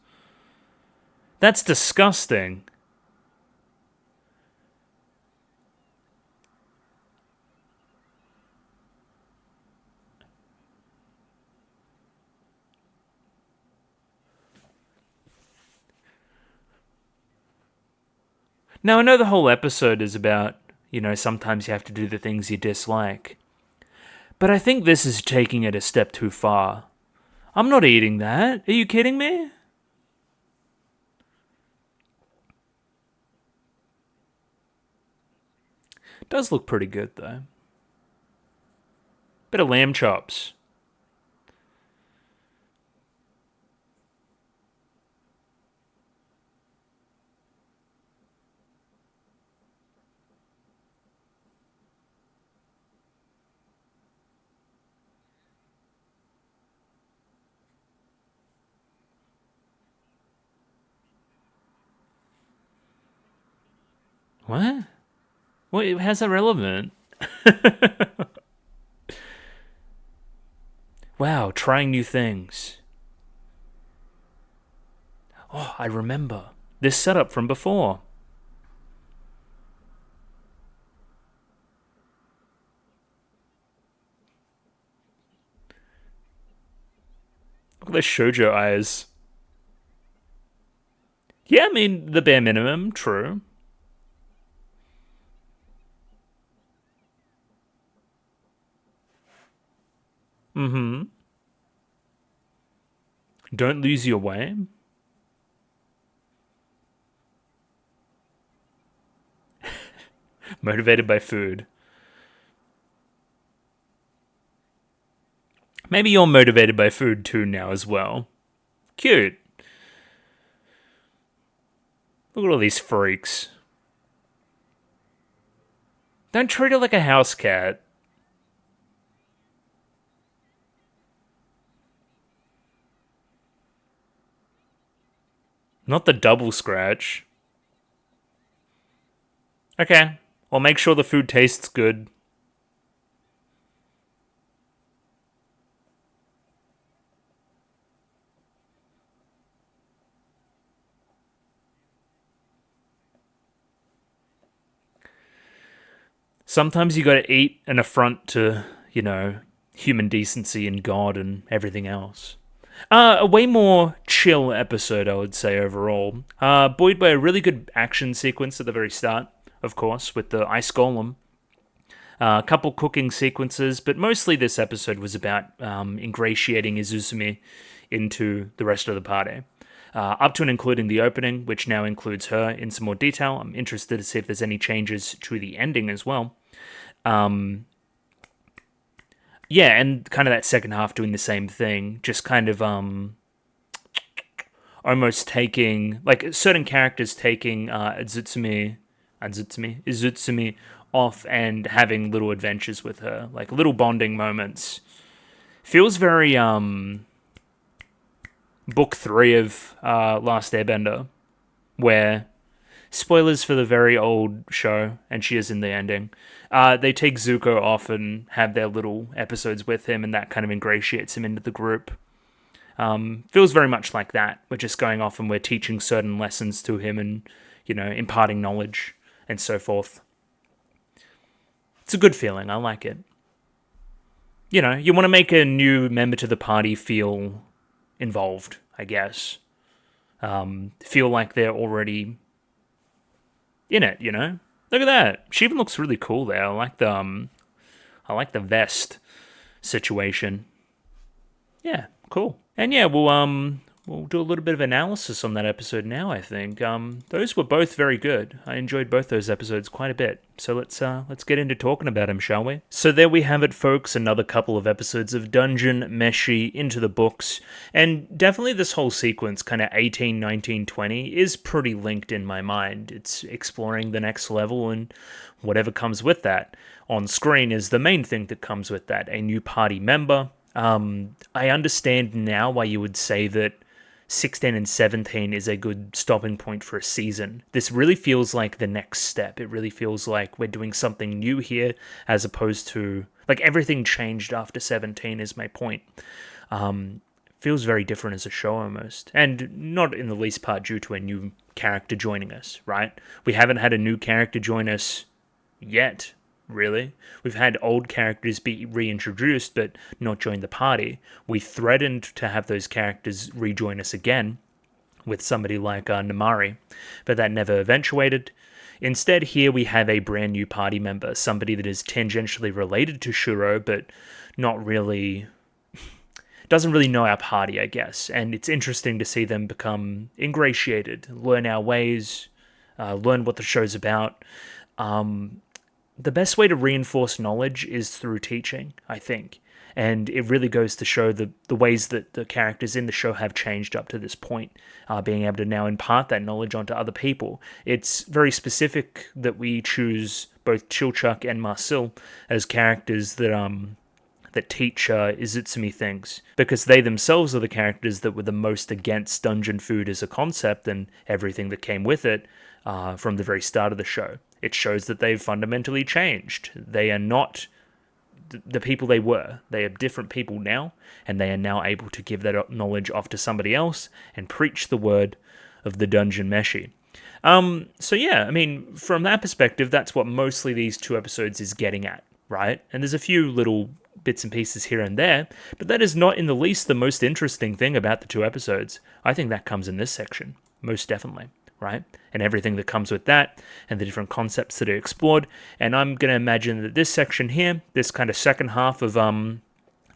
That's disgusting. Now, I know the whole episode is about, sometimes you have to do the things you dislike. But I think this is taking it a step too far. I'm not eating that. Are you kidding me? It does look pretty good, though. Bit of lamb chops. What? What? How's that relevant? Wow, trying new things. Oh, I remember. This setup from before. Look at the shoujo eyes. Yeah, I mean, the bare minimum, true. Mm-hmm. Don't lose your way. Motivated by food. Maybe you're motivated by food too now as well. Cute. Look at all these freaks. Don't treat it like a house cat. Not the double scratch. Okay. Well, make sure the food tastes good. Sometimes you gotta eat an affront to, human decency and God and everything else. A way more chill episode, I would say, overall. Buoyed by a really good action sequence at the very start, of course, with the ice golem. A couple cooking sequences, but mostly this episode was about ingratiating Izuzumi into the rest of the party. Up to and including the opening, which now includes her in some more detail. I'm interested to see if there's any changes to the ending as well. Yeah, and kind of that second half doing the same thing, just kind of almost taking, like, certain characters taking Izutsumi off and having little adventures with her, like little bonding moments. Feels very book 3 of Last Airbender, where, spoilers for the very old show, and she is in the ending, they take Zuko off and have their little episodes with him, and that kind of ingratiates him into the group. Feels very much like that. We're just going off and we're teaching certain lessons to him and, imparting knowledge and so forth. It's a good feeling. I like it. You want to make a new member to the party feel involved, I guess. Feel like they're already in it, Look at that. She even looks really cool there. I like the vest situation. Yeah, cool. And yeah, we'll do a little bit of analysis on that episode now, I think. Those were both very good. I enjoyed both those episodes quite a bit. So let's get into talking about them, shall we? So there we have it, folks. Another couple of episodes of Dungeon Meshi into the books. And definitely this whole sequence, kind of 18, 19, 20, is pretty linked in my mind. It's exploring the next level and whatever comes with that. On screen is the main thing that comes with that. A new party member. I understand now why you would say that 16 and 17 is a good stopping point for a season. This really feels like the next step. It really feels like we're doing something new here, as opposed to, like, everything changed after 17 is my point. Feels very different as a show almost. And not in the least part due to a new character joining us, right? We haven't had a new character join us yet. Really. We've had old characters be reintroduced, but not join the party. We threatened to have those characters rejoin us again with somebody like Namari, but that never eventuated. Instead, here we have a brand new party member, somebody that is tangentially related to Shuro, but not really, doesn't really know our party, I guess. And it's interesting to see them become ingratiated, learn our ways, learn what the show's about. The best way to reinforce knowledge is through teaching, I think. And it really goes to show the ways that the characters in the show have changed up to this point, being able to now impart that knowledge onto other people. It's very specific that we choose both Chilchuck and Marcel as characters that teach Izutsumi things, because they themselves are the characters that were the most against dungeon food as a concept and everything that came with it from the very start of the show. It shows that they've fundamentally changed. They are not the people they were. They are different people now, and they are now able to give that knowledge off to somebody else and preach the word of the Dungeon Meshi. So yeah, I mean, from that perspective, that's what mostly these 2 episodes is getting at, right? And there's a few little bits and pieces here and there, but that is not in the least the most interesting thing about the 2 episodes. I think that comes in this section, most definitely. Right? And everything that comes with that, and the different concepts that are explored. And I'm going to imagine that this section here, this kind of second half of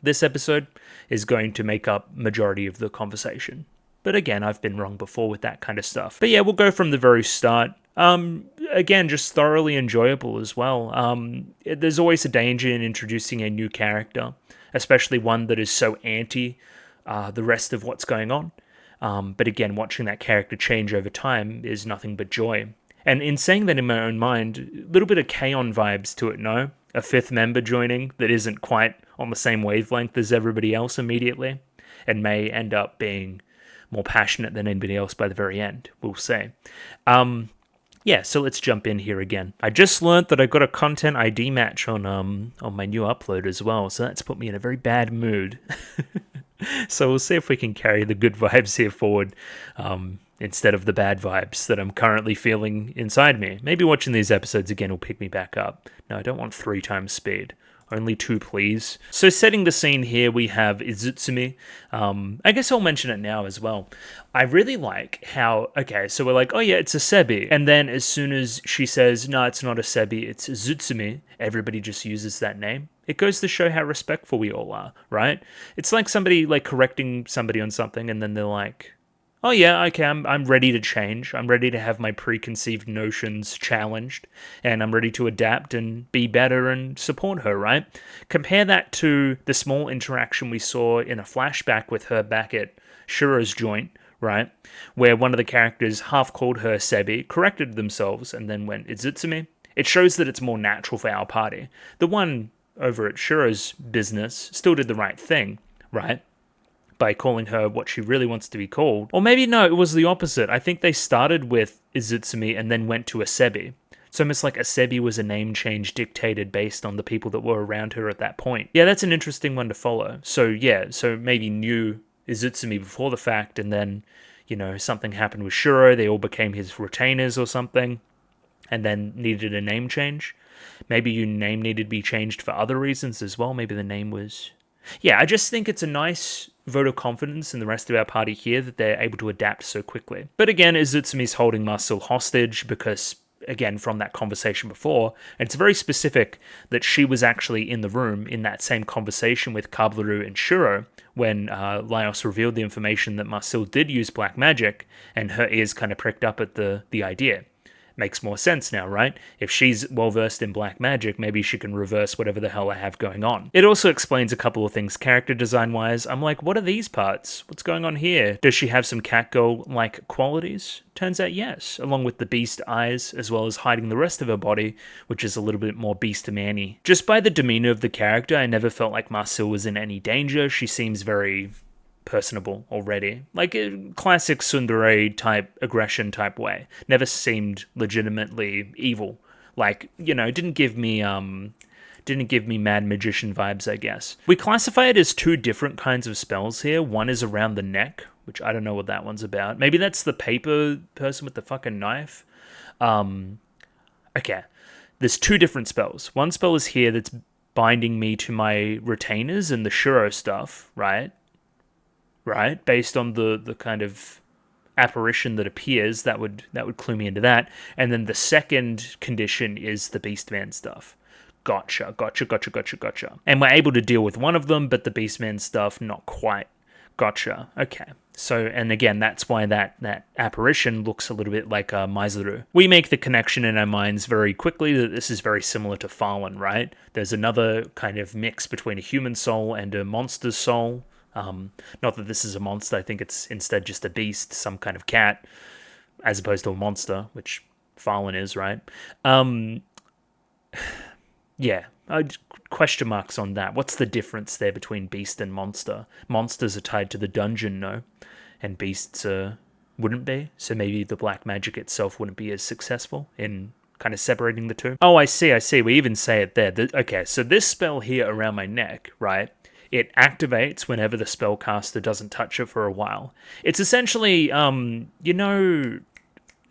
this episode, is going to make up majority of the conversation. But again, I've been wrong before with that kind of stuff. But yeah, we'll go from the very start. Again, just thoroughly enjoyable as well. There's always a danger in introducing a new character, especially one that is so anti the rest of what's going on. But again, watching that character change over time is nothing but joy. And in saying that in my own mind, a little bit of K-On! Vibes to it, no? A 5th member joining that isn't quite on the same wavelength as everybody else immediately, and may end up being more passionate than anybody else by the very end, we'll say. Yeah, so let's jump in here again. I just learnt that I got a content ID match on my new upload as well, so that's put me in a very bad mood. So we'll see if we can carry the good vibes here forward instead of the bad vibes that I'm currently feeling inside me. Maybe watching these episodes again will pick me back up. No, I don't want 3 times speed. Only 2, please. So setting the scene here, we have Izutsumi. I guess I'll mention it now as well. I really like how, okay, so we're like, oh yeah, it's a Sebi. And then as soon as she says, no, it's not a Sebi, it's Izutsumi, everybody just uses that name. It goes to show how respectful we all are, right? It's like somebody like correcting somebody on something, and then they're like, oh yeah, okay, I'm ready to change. I'm ready to have my preconceived notions challenged, and I'm ready to adapt and be better and support her, right? Compare that to the small interaction we saw in a flashback with her back at Shuro's joint, right? Where one of the characters half called her Sebi, corrected themselves, and then went Izutsumi. It shows that it's more natural for our party. The one over at Shuro's business still did the right thing, right? By calling her what she really wants to be called. Or maybe no, it was the opposite. I think they started with Izutsumi and then went to Asebi. It's almost like Asebi was a name change dictated based on the people that were around her at that point. Yeah, that's an interesting one to follow. So yeah, so maybe knew Izutsumi before the fact, and then, you know, something happened with Shuro, they all became his retainers or something, and then needed a name change. Maybe your name needed to be changed for other reasons as well. Maybe the name was... Yeah, I just think it's a nice vote of confidence in the rest of our party here that they're able to adapt so quickly. But again, Izutsumi's holding Marcel hostage because, again, from that conversation before, and it's very specific that she was actually in the room in that same conversation with Kablaru and Shuro when Laios revealed the information that Marcel did use black magic, and her ears kind of pricked up at the idea. Makes more sense now, right? If she's well-versed in black magic, maybe she can reverse whatever the hell I have going on. It also explains a couple of things character design-wise. I'm like, what are these parts? What's going on here? Does she have some Catgirl-like qualities? Turns out yes, along with the beast eyes, as well as hiding the rest of her body, which is a little bit more beast-man-y. Just by the demeanor of the character, I never felt like Marcel was in any danger. She seems very personable already, like a classic tsundere type aggression type way. Never seemed legitimately evil. Like, you know, didn't give me mad magician vibes, I guess. We classify it as two different kinds of spells here. One is around the neck, which I don't know what that one's about. Maybe that's the paper person with the fucking knife. Okay, there's two different spells. One spell is here that's binding me to my retainers and the Shuro stuff, right? Based on the kind of apparition that appears, that would clue me into that. And then the second condition is the Beastman stuff. Gotcha. And we're able to deal with one of them, but the Beastman stuff, not quite. Gotcha. Okay. So, and again, that's why that apparition looks a little bit like Maizuru. We make the connection in our minds very quickly that this is very similar to Fallen, right? There's another kind of mix between a human soul and a monster's soul. Not that this is a monster, I think it's instead just a beast, some kind of cat, as opposed to a monster, which Fallen is, right? Yeah, question marks on that. What's the difference there between beast and monster? Monsters are tied to the dungeon, no? And beasts wouldn't be, so maybe the black magic itself wouldn't be as successful in kind of separating the two. Oh, I see, we even say it there. Okay, so this spell here around my neck, right? It activates whenever the spellcaster doesn't touch it for a while. It's essentially, you know,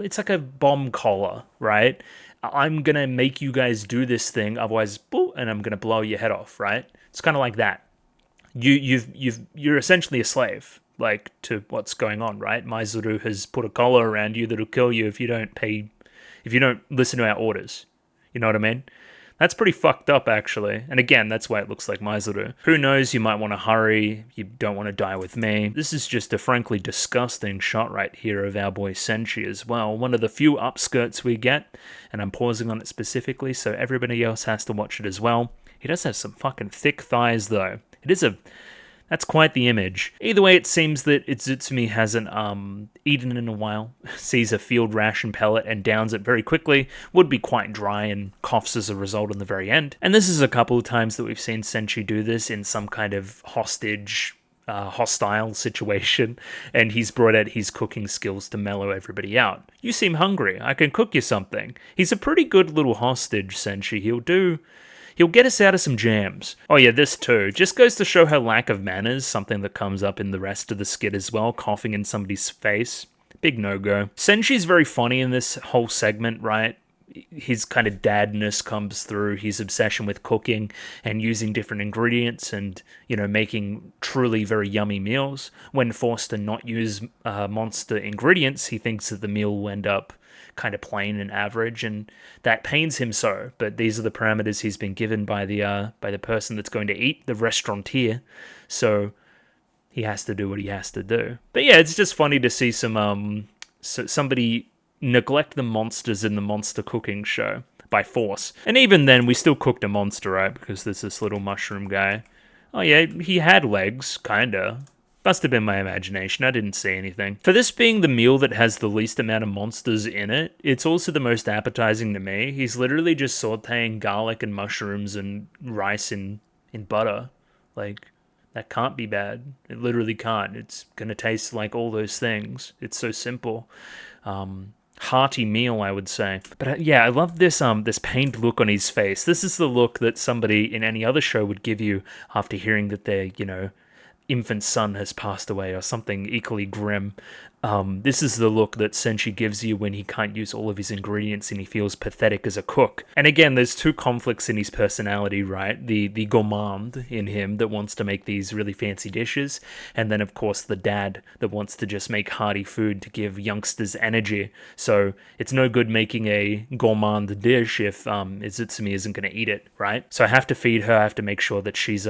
it's like a bomb collar, right? I'm going to make you guys do this thing, otherwise, boo, and I'm going to blow your head off, right? It's kind of like that. You're essentially a slave, like, to what's going on, right? Maizuru has put a collar around you that'll kill you if you don't listen to our orders. You know what I mean? That's pretty fucked up, actually. And again, that's why it looks like Maizuru. Who knows, you might want to hurry, you don't want to die with me. This is just a frankly disgusting shot right here of our boy Senshi as well. One of the few upskirts we get, and I'm pausing on it specifically, so everybody else has to watch it as well. He does have some fucking thick thighs, though. That's quite the image. Either way, it seems that Itsutsumi hasn't eaten in a while, sees a field ration pellet and downs it very quickly, would be quite dry and coughs as a result in the very end. And this is a couple of times that we've seen Senshi do this in some kind of hostile situation, and he's brought out his cooking skills to mellow everybody out. You seem hungry, I can cook you something. He's a pretty good little hostage, Senshi. He'll get us out of some jams. Oh yeah, this too. Just goes to show her lack of manners, something that comes up in the rest of the skit as well, coughing in somebody's face. Big no-go. Senshi's very funny in this whole segment, right? His kind of dadness comes through, his obsession with cooking and using different ingredients and, you know, making truly very yummy meals. When forced to not use monster ingredients, he thinks that the meal will end up kind of plain and average, and that pains him so. But these are the parameters he's been given by the person that's going to eat, the restaurateur. So he has to do what he has to do. But yeah, it's just funny to see somebody neglect the monsters in the monster cooking show by force. And even then, we still cooked a monster, right? Because there's this little mushroom guy. Oh yeah, he had legs, kinda. Must have been my imagination, I didn't see anything. For this being the meal that has the least amount of monsters in it, it's also the most appetizing to me. He's literally just sauteing garlic and mushrooms and rice in butter. Like, that can't be bad. It literally can't. It's gonna taste like all those things. It's so simple. Hearty meal, I would say. But yeah, I love this this pained look on his face. This is the look that somebody in any other show would give you after hearing that their, infant son has passed away or something equally grim. This is the look that Senshi gives you when he can't use all of his ingredients and he feels pathetic as a cook. And again, there's two conflicts in his personality, right? The gourmand in him that wants to make these really fancy dishes, and then of course the dad that wants to just make hearty food to give youngsters energy. So it's no good making a gourmand dish if Izutsumi isn't going to eat it, right? So I have to feed her, I have to make sure that she's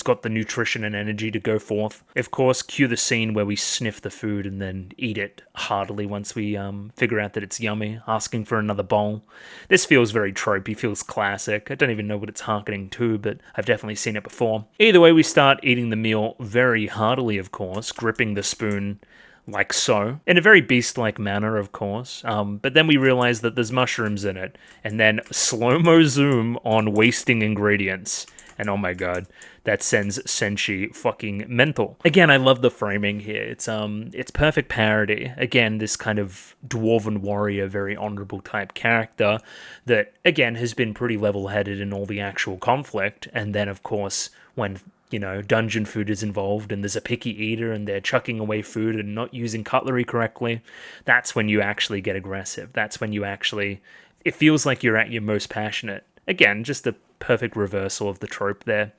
got the nutrition and energy to go forth. Of course, cue the scene where we sniff the food and then eat it heartily once we figure out that it's yummy, asking for another bowl. This feels very tropey, feels classic. I don't even know what it's harkening to, but I've definitely seen it before. Either way, we start eating the meal very heartily, of course, gripping the spoon like so, in a very beast-like manner, of course, but then we realize that there's mushrooms in it, and then slow-mo zoom on wasting ingredients. And oh my god, that sends Senshi fucking mental. Again, I love the framing here. It's perfect parody. Again, this kind of dwarven warrior, very honorable type character that, again, has been pretty level-headed in all the actual conflict. And then, of course, when, dungeon food is involved and there's a picky eater and they're chucking away food and not using cutlery correctly, that's when you actually get aggressive. That's when it feels like you're at your most passionate. Again, just a perfect reversal of the trope there.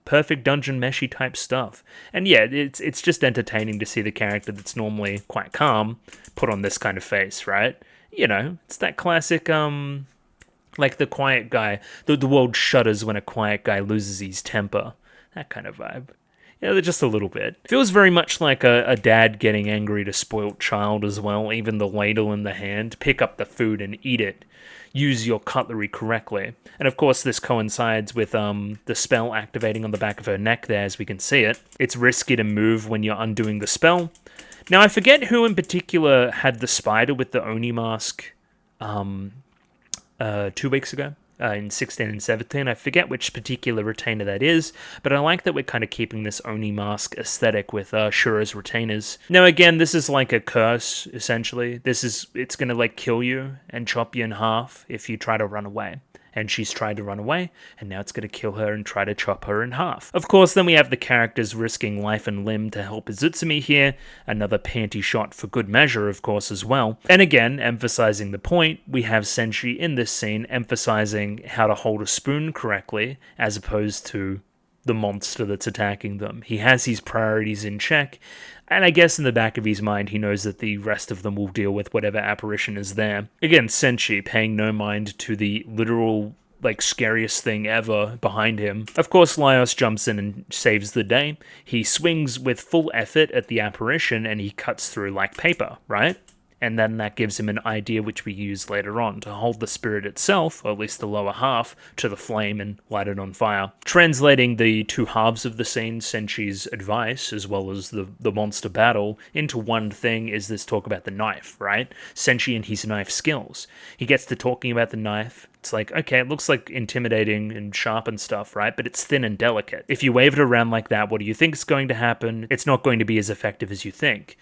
Perfect dungeon meshy type stuff. And yeah, it's just entertaining to see the character that's normally quite calm put on this kind of face, right? It's that classic, like the quiet guy. The world shudders when a quiet guy loses his temper. That kind of vibe. Yeah, just a little bit. Feels very much like a dad getting angry at a spoilt child as well. Even the ladle in the hand. Pick up the food and eat it. Use your cutlery correctly. And of course this coincides with the spell activating on the back of her neck there, as we can see it. It's risky to move when you're undoing the spell. Now I forget who in particular had the spider with the Oni mask 2 weeks ago. In 16 and 17. I forget which particular retainer that is, but I like that we're kind of keeping this Oni mask aesthetic with Shura's retainers. Now again, this is like a curse, essentially. It's gonna like kill you and chop you in half if you try to run away. And she's tried to run away, and now it's going to kill her and try to chop her in half. Of course, then we have the characters risking life and limb to help Izutsumi here, another panty shot for good measure, of course, as well. And again, emphasizing the point, we have Senshi in this scene emphasizing how to hold a spoon correctly, as opposed to the monster that's attacking them. He has his priorities in check, and I guess in the back of his mind he knows that the rest of them will deal with whatever apparition is there. Again, Senshi paying no mind to the literal, scariest thing ever behind him. Of course, Laios jumps in and saves the day. He swings with full effort at the apparition and he cuts through like paper, right? And then that gives him an idea which we use later on to hold the spirit itself, or at least the lower half, to the flame and light it on fire. Translating the two halves of the scene, Senshi's advice, as well as the monster battle, into one thing is this talk about the knife, right? Senshi and his knife skills. He gets to talking about the knife. It's like, okay, it looks like intimidating and sharp and stuff, right? But it's thin and delicate. If you wave it around like that, what do you think is going to happen? It's not going to be as effective as you think.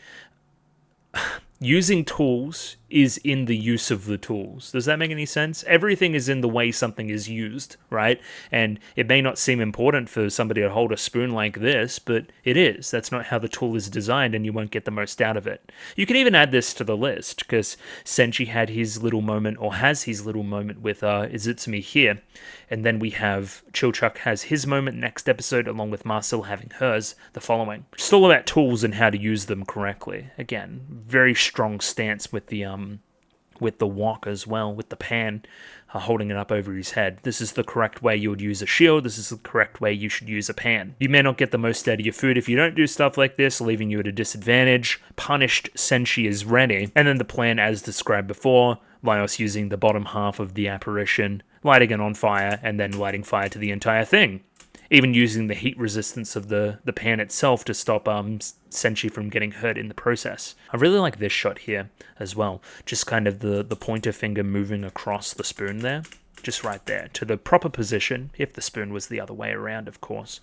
Using tools is in the use of the tools. Does that make any sense? Everything is in the way something is used, right? And it may not seem important for somebody to hold a spoon like this, but it is. That's not how the tool is designed, and you won't get the most out of it. You can even add this to the list, because Senshi had his little moment, or has his little moment with Izutsumi here, and then we have Chilchuck has his moment next episode, along with Marcel having hers the following. It's all about tools and how to use them correctly. Again, very strong stance with the wok as well, with the pan, holding it up over his head. This is the correct way you would use a shield. This is the correct way you should use a pan. You may not get the most out of your food if you don't do stuff like this, leaving you at a disadvantage. Punished Senshi is ready. And then the plan as described before, Laios using the bottom half of the apparition, lighting it on fire, and then lighting fire to the entire thing. even using the heat resistance of the pan itself to stop Senshi from getting hurt in the process. I really like this shot here as well, just kind of the pointer finger moving across the spoon there. Just right there, to the proper position, if the spoon was the other way around, of course,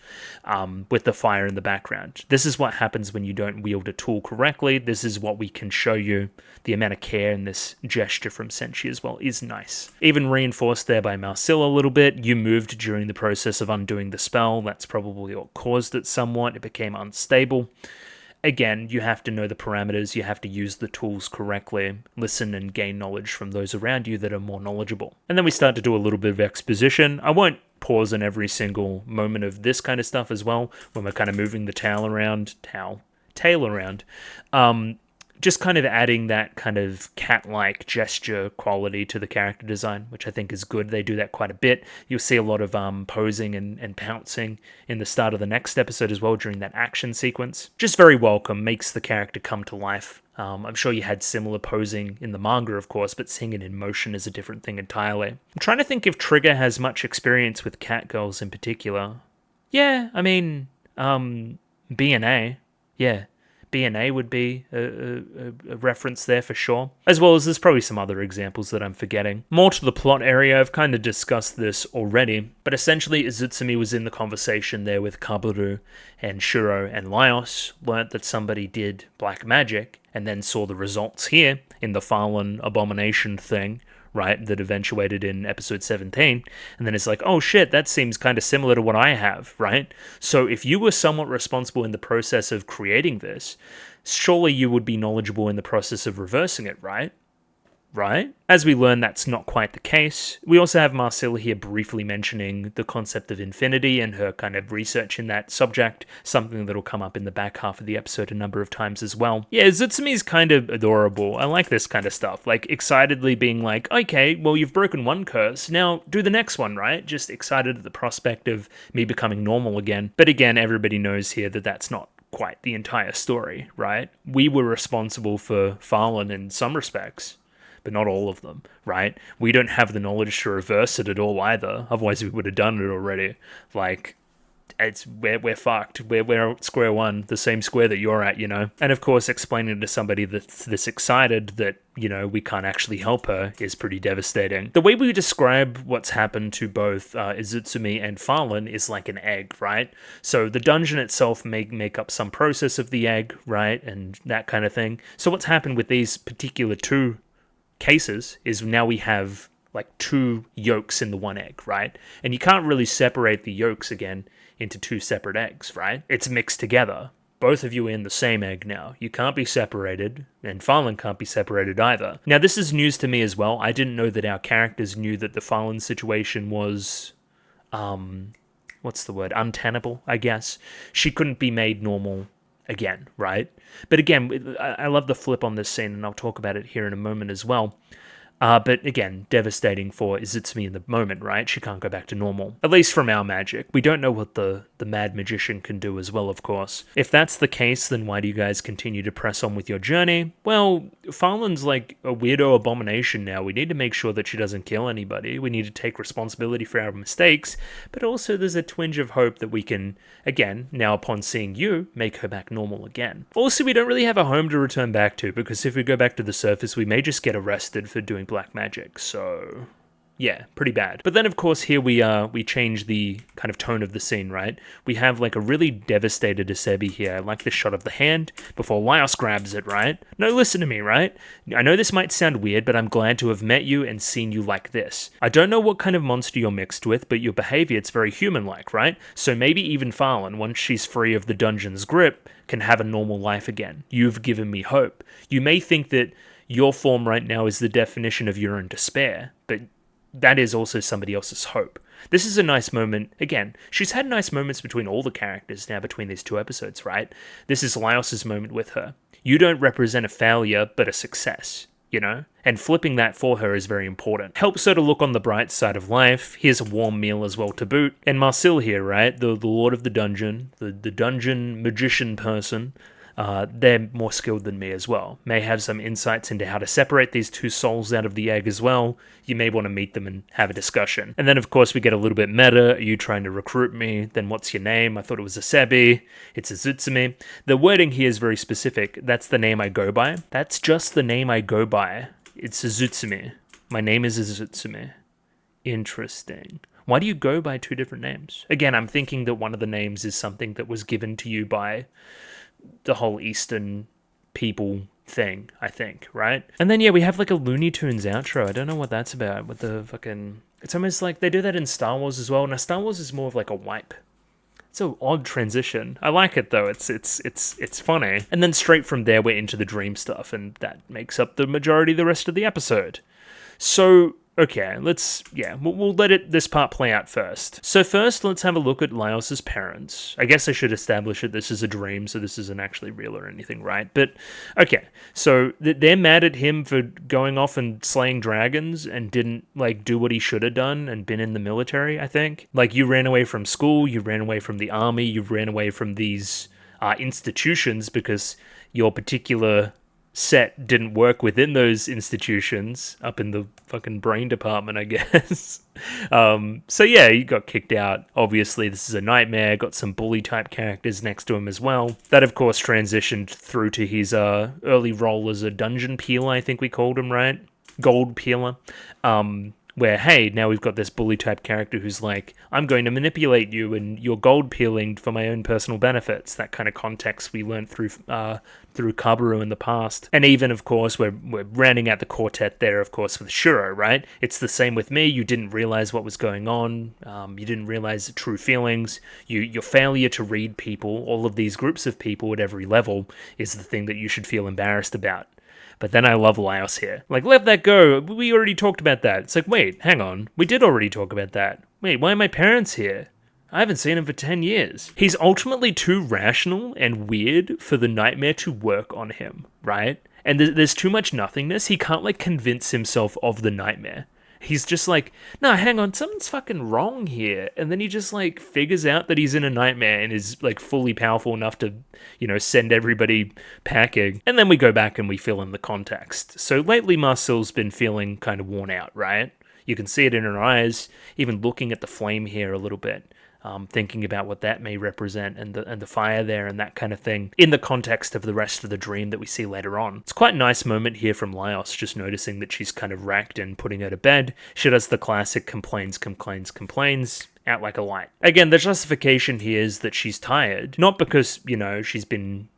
with the fire in the background. This is what happens when you don't wield a tool correctly. This is what we can show you. The amount of care in this gesture from Senshi as well is nice. Even reinforced there by Marcel a little bit. You moved during the process of undoing the spell. That's probably what caused it somewhat. It became unstable. Again, you have to know the parameters, you have to use the tools correctly, listen and gain knowledge from those around you that are more knowledgeable. And then we start to do a little bit of exposition. I won't pause in every single moment of this kind of stuff as well, when we're kind of moving the tail around. Just kind of adding that kind of cat-like gesture quality to the character design, which I think is good. They do that quite a bit. You'll see a lot of posing and pouncing in the start of the next episode as well during that action sequence. Just very welcome, makes the character come to life. I'm sure you had similar posing in the manga, of course, but seeing it in motion is a different thing entirely. I'm trying to think if Trigger has much experience with cat girls in particular. Yeah, I mean, B&A, yeah. B&A would be a reference there for sure. As well as there's probably some other examples that I'm forgetting. More to the plot area, I've kind of discussed this already, but essentially Izutsumi was in the conversation there with Kaburu and Shuro and Laios, learnt that somebody did black magic, and then saw the results here in the Fallen Abomination thing, right, that eventuated in episode 17, and then it's like, oh shit, that seems kind of similar to what I have, right? So if you were somewhat responsible in the process of creating this, surely you would be knowledgeable in the process of reversing it, right? Right? As we learn, that's not quite the case. We also have Marcel here briefly mentioning the concept of infinity and her kind of research in that subject, something that'll come up in the back half of the episode a number of times as well. Yeah, Zutsumi's kind of adorable. I like this kind of stuff, like excitedly being like, okay, well, you've broken one curse, now do the next one, right? Just excited at the prospect of me becoming normal again. But again, everybody knows here that that's not quite the entire story, right? We were responsible for Fallen in some respects, but not all of them, right? We don't have the knowledge to reverse it at all either. Otherwise, we would have done it already. Like, we're fucked. We're at square one, the same square that you're at, you know? And of course, explaining to somebody that's this excited that, you know, we can't actually help her is pretty devastating. The way we describe what's happened to both Izutsumi and Fallen is like an egg, right? So the dungeon itself may make up some process of the egg, right? And that kind of thing. So what's happened with these particular two cases is now we have like two yolks in the one egg, right? And you can't really separate the yolks again into two separate eggs, right? It's mixed together. Both of you are in the same egg now. You can't be separated, and Fallen can't be separated either. Now, this is news to me as well. I didn't know that our characters knew that the Fallen situation was, what's the word? Untenable, I guess. She couldn't be made normal again, right? But again, I love the flip on this scene, and I'll talk about it here in a moment as well. But again, devastating for Izutsumi in the moment, right? She can't go back to normal. At least from our magic. We don't know what the mad magician can do as well, of course. If that's the case, then why do you guys continue to press on with your journey? Well, Fallen's like a weirdo abomination now. We need to make sure that she doesn't kill anybody. We need to take responsibility for our mistakes. But also there's a twinge of hope that we can, again, now upon seeing you, make her back normal again. Also, we don't really have a home to return back to, because if we go back to the surface, we may just get arrested for doing black magic, so yeah, pretty bad. But then of course here we change the kind of tone of the scene, right? We have like a really devastated Isebi here. I like the shot of the hand before Laios grabs it, right? No, listen to me, right? I know this might sound weird, but I'm glad to have met you and seen you like this. I don't know what kind of monster you're mixed with, but your behavior, it's very human-like, right? So maybe even Fallen, once she's free of the dungeon's grip, can have a normal life again. You've given me hope. You may think that your form right now is the definition of your own despair, but that is also somebody else's hope. This is a nice moment. Again, she's had nice moments between all the characters now between these two episodes, right? This is Laios' moment with her. You don't represent a failure, but a success, you know? And flipping that for her is very important. Helps her to look on the bright side of life. Here's a warm meal as well to boot. And Marcel here, right? The lord of the dungeon, the dungeon magician person, they're more skilled than me as well. May have some insights into how to separate these two souls out of the egg as well. You may want to meet them and have a discussion. And then, of course, we get a little bit meta. Are you trying to recruit me? Then what's your name? I thought it was a Sebi. It's a Zutsumi. The wording here is very specific. That's the name I go by. That's just the name I go by. It's a Zutsumi. My name is a Zutsumi. Interesting. Why do you go by two different names? Again, I'm thinking that one of the names is something that was given to you by the whole Eastern people thing, I think, right? And then, yeah, we have like a Looney Tunes outro. I don't know what that's about with the fucking... It's almost like they do that in Star Wars as well. Now, Star Wars is more of like a wipe. It's an odd transition. I like it though. It's funny. And then straight from there, we're into the dream stuff, and that makes up the majority of the rest of the episode. So... okay, we'll let this part play out first. So first, let's have a look at Laos's parents. I guess I should establish that this is a dream, so this isn't actually real or anything, right? But, okay, so they're mad at him for going off and slaying dragons and didn't, like, do what he should have done and been in the military, I think. Like, you ran away from school, you ran away from the army, you ran away from these institutions because your particular... set didn't work within those institutions up in the fucking brain department, I guess. So yeah, he got kicked out. Obviously, this is a nightmare. Got some bully type characters next to him as well. That, of course, transitioned through to his early role as a dungeon peeler, I think we called him, right? Gold peeler. Where, hey, now we've got this bully type character who's like, I'm going to manipulate you and you're gold peeling for my own personal benefits. That kind of context we learned through Kabaru in the past. And even, of course, we're rounding out the quartet there, of course, with Shuro, right? It's the same with me. You didn't realize what was going on. You didn't realize the true feelings. Your failure to read people, all of these groups of people at every level, is the thing that you should feel embarrassed about. But then I love Laos here. Like, let that go. We already talked about that. It's like, wait, hang on. We did already talk about that. Wait, why are my parents here? I haven't seen him for 10 years. He's ultimately too rational and weird for the nightmare to work on him, right? And there's too much nothingness. He can't, like, convince himself of the nightmare. He's just like, nah, hang on, something's fucking wrong here. And then he just, like, figures out that he's in a nightmare and is, like, fully powerful enough to, send everybody packing. And then we go back and we fill in the context. So lately, Marcel's been feeling kind of worn out, right? You can see it in her eyes, even looking at the flame here a little bit. Thinking about what that may represent and the fire there and that kind of thing in the context of the rest of the dream that we see later on. It's quite a nice moment here from Laos, just noticing that she's kind of racked and putting her to bed. She does the classic complains, out like a light. Again, the justification here is that she's tired, not because, she's been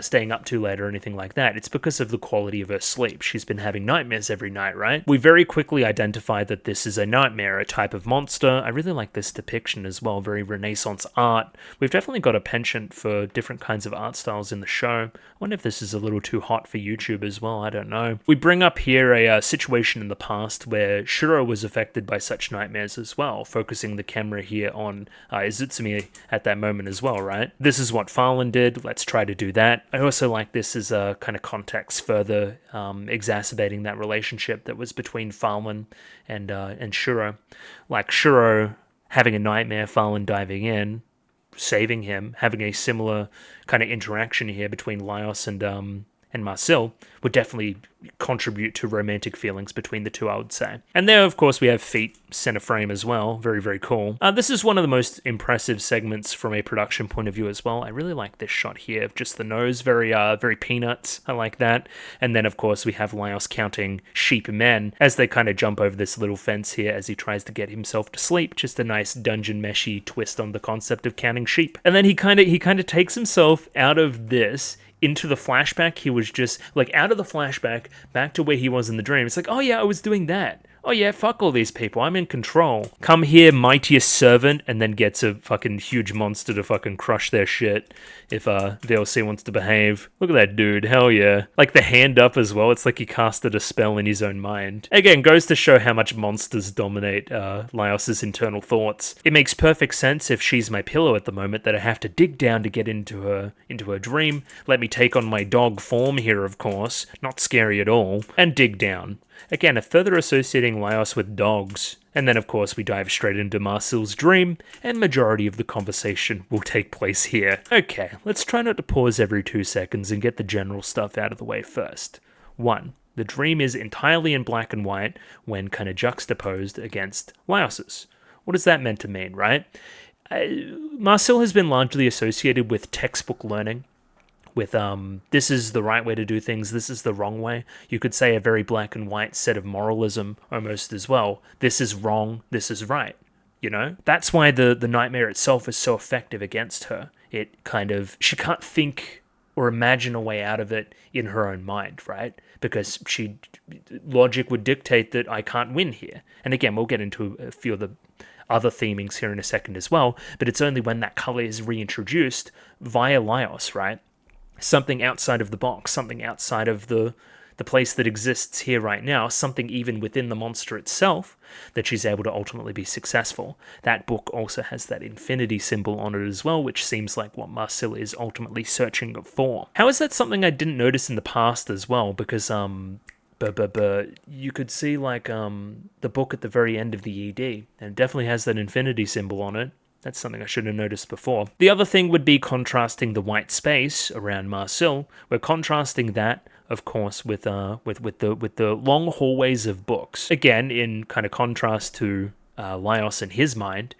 staying up too late or anything like that. It's because of the quality of her sleep. She's been having nightmares every night, right? We very quickly identify that this is a nightmare, a type of monster. I really like this depiction as well, very Renaissance art. We've definitely got a penchant for different kinds of art styles in the show. I wonder if this is a little too hot for YouTube as well, I don't know. We bring up here a situation in the past where Shuro was affected by such nightmares as well, focusing the camera here on Izutsumi at that moment as well, right? This is what Farland did, let's try to do that. I also like this as a kind of context further exacerbating that relationship that was between Farland and Shuro. Like Shuro having a nightmare, Farland diving in, saving him, having a similar kind of interaction here between Laos and Marcel would definitely contribute to romantic feelings between the two, I would say. And there, of course, we have feet center frame as well. Very, very cool. This is one of the most impressive segments from a production point of view as well. I really like this shot here of just the nose. Very, very Peanuts. I like that. And then, of course, we have Laos counting sheep men as they kind of jump over this little fence here as he tries to get himself to sleep. Just a nice dungeon meshy twist on the concept of counting sheep. And then he kind of takes himself out of this into the flashback. He was just like out of the flashback back to where he was in the dream. It's like, oh yeah, I was doing that. Oh yeah, fuck all these people, I'm in control. Come here, mightiest servant, and then gets a fucking huge monster to fucking crush their shit if VLC wants to behave. Look at that dude, hell yeah. Like the hand up as well, it's like he casted a spell in his own mind. Again, goes to show how much monsters dominate Laos's internal thoughts. It makes perfect sense if she's my pillow at the moment that I have to dig down to get into her dream. Let me take on my dog form here, of course, not scary at all, and dig down. Again, further associating Laios with dogs. And then, of course, we dive straight into Marcel's dream, and majority of the conversation will take place here. Okay, let's try not to pause every 2 seconds and get the general stuff out of the way first. 1. The dream is entirely in black and white when kind of juxtaposed against Laios's. What is that meant to mean, right? Marcel has been largely associated with textbook learning, with this is the right way to do things, this is the wrong way. You could say a very black and white set of moralism almost as well. This is wrong, this is right, you know? That's why the nightmare itself is so effective against her. It kind of, she can't think or imagine a way out of it in her own mind, right? Because logic would dictate that I can't win here. And again, we'll get into a few of the other themings here in a second as well, but it's only when that color is reintroduced via Laios, right? Something outside of the box, something outside of the place that exists here right now, something even within the monster itself, that she's able to ultimately be successful. That book also has that infinity symbol on it as well, which seems like what Marcel is ultimately searching for. How is that something I didn't notice in the past as well? Because you could see like the book at the very end of the ED, and it definitely has that infinity symbol on it. That's something I should have noticed before. The other thing would be contrasting the white space around Marcel. We're contrasting that, of course, with the long hallways of books. Again, in kind of contrast to Laios in his mind,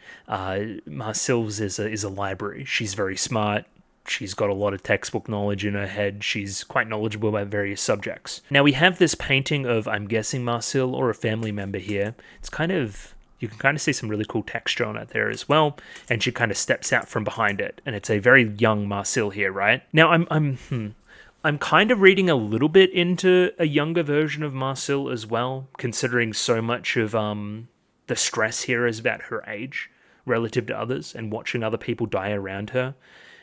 Marcel's is a library. She's very smart. She's got a lot of textbook knowledge in her head. She's quite knowledgeable about various subjects. Now we have this painting of, I'm guessing, Marcel or a family member here. It's kind of, you can kind of see some really cool texture on it there as well, and she kind of steps out from behind it, and it's a very young Marcel here, right? Now I'm kind of reading a little bit into a younger version of Marcel as well, considering so much of the stress here is about her age relative to others and watching other people die around her.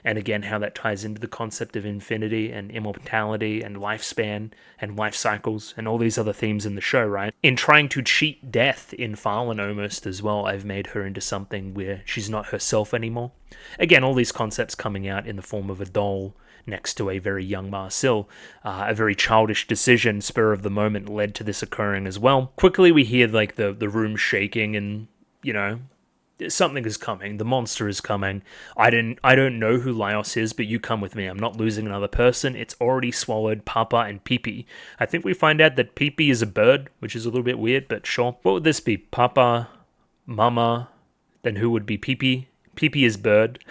And again, how that ties into the concept of infinity and immortality and lifespan and life cycles and all these other themes in the show, right? In trying to cheat death in Fallen almost as well, I've made her into something where she's not herself anymore. Again, all these concepts coming out in the form of a doll next to a very young Marcel. A very childish decision, spur of the moment, led to this occurring as well. Quickly we hear like the room shaking and, you know, something is coming. The monster is coming. I don't know who Laios is, but you come with me. I'm not losing another person. It's already swallowed Papa and PiP. I think we find out that PiP is a bird, which is a little bit weird, but sure. What would this be? Papa, Mama, then who would be PiP? PiP is bird.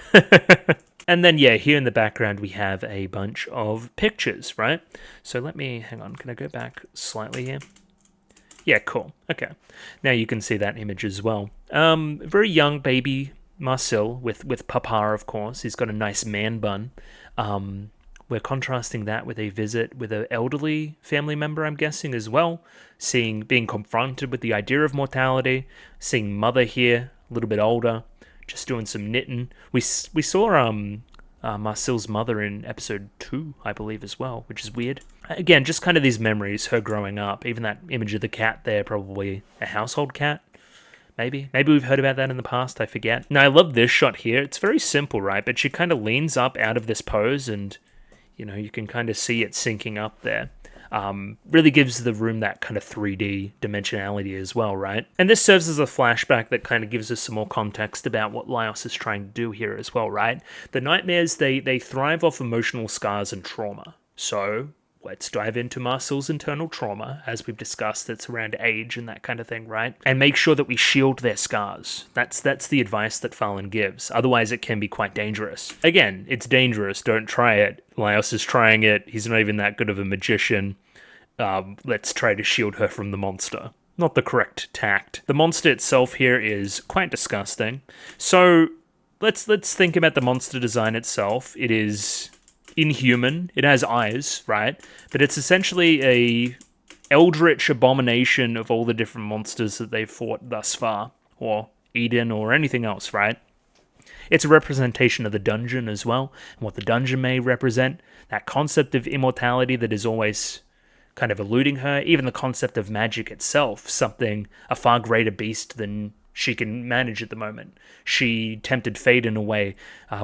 And then, yeah, here in the background, we have a bunch of pictures, right? So let me, hang on, can I go back slightly here? Yeah, cool. Okay. Now you can see that image as well. Very young baby Marcel with Papa, of course. He's got a nice man bun. We're contrasting that with a visit with an elderly family member, I'm guessing, as well. Being confronted with the idea of mortality. Seeing mother here, a little bit older, just doing some knitting. We saw Marcel's mother in episode 2, I believe, as well, which is weird. Again, just kind of these memories, her growing up. Even that image of the cat there, probably a household cat, maybe. Maybe we've heard about that in the past, I forget. Now, I love this shot here. It's very simple, right? But she kind of leans up out of this pose and, you know, you can kind of see it syncing up there. Really gives the room that kind of 3D dimensionality as well, right? And this serves as a flashback that kind of gives us some more context about what Laios is trying to do here as well, right? The nightmares, they thrive off emotional scars and trauma. So let's dive into Marcel's internal trauma. As we've discussed, it's around age and that kind of thing, right? And make sure that we shield their scars. That's the advice that Fallen gives. Otherwise, it can be quite dangerous. Again, it's dangerous. Don't try it. Laios is trying it. He's not even that good of a magician. Let's try to shield her from the monster. Not the correct tact. The monster itself here is quite disgusting. So let's think about the monster design itself. It is inhuman. It has eyes, right? But it's essentially a eldritch abomination of all the different monsters that they've fought thus far, or Eden, or anything else, right? It's a representation of the dungeon as well, and what the dungeon may represent. That concept of immortality that is always kind of eluding her. Even the concept of magic itself, something, a far greater beast than she can manage at the moment. She tempted fate in a way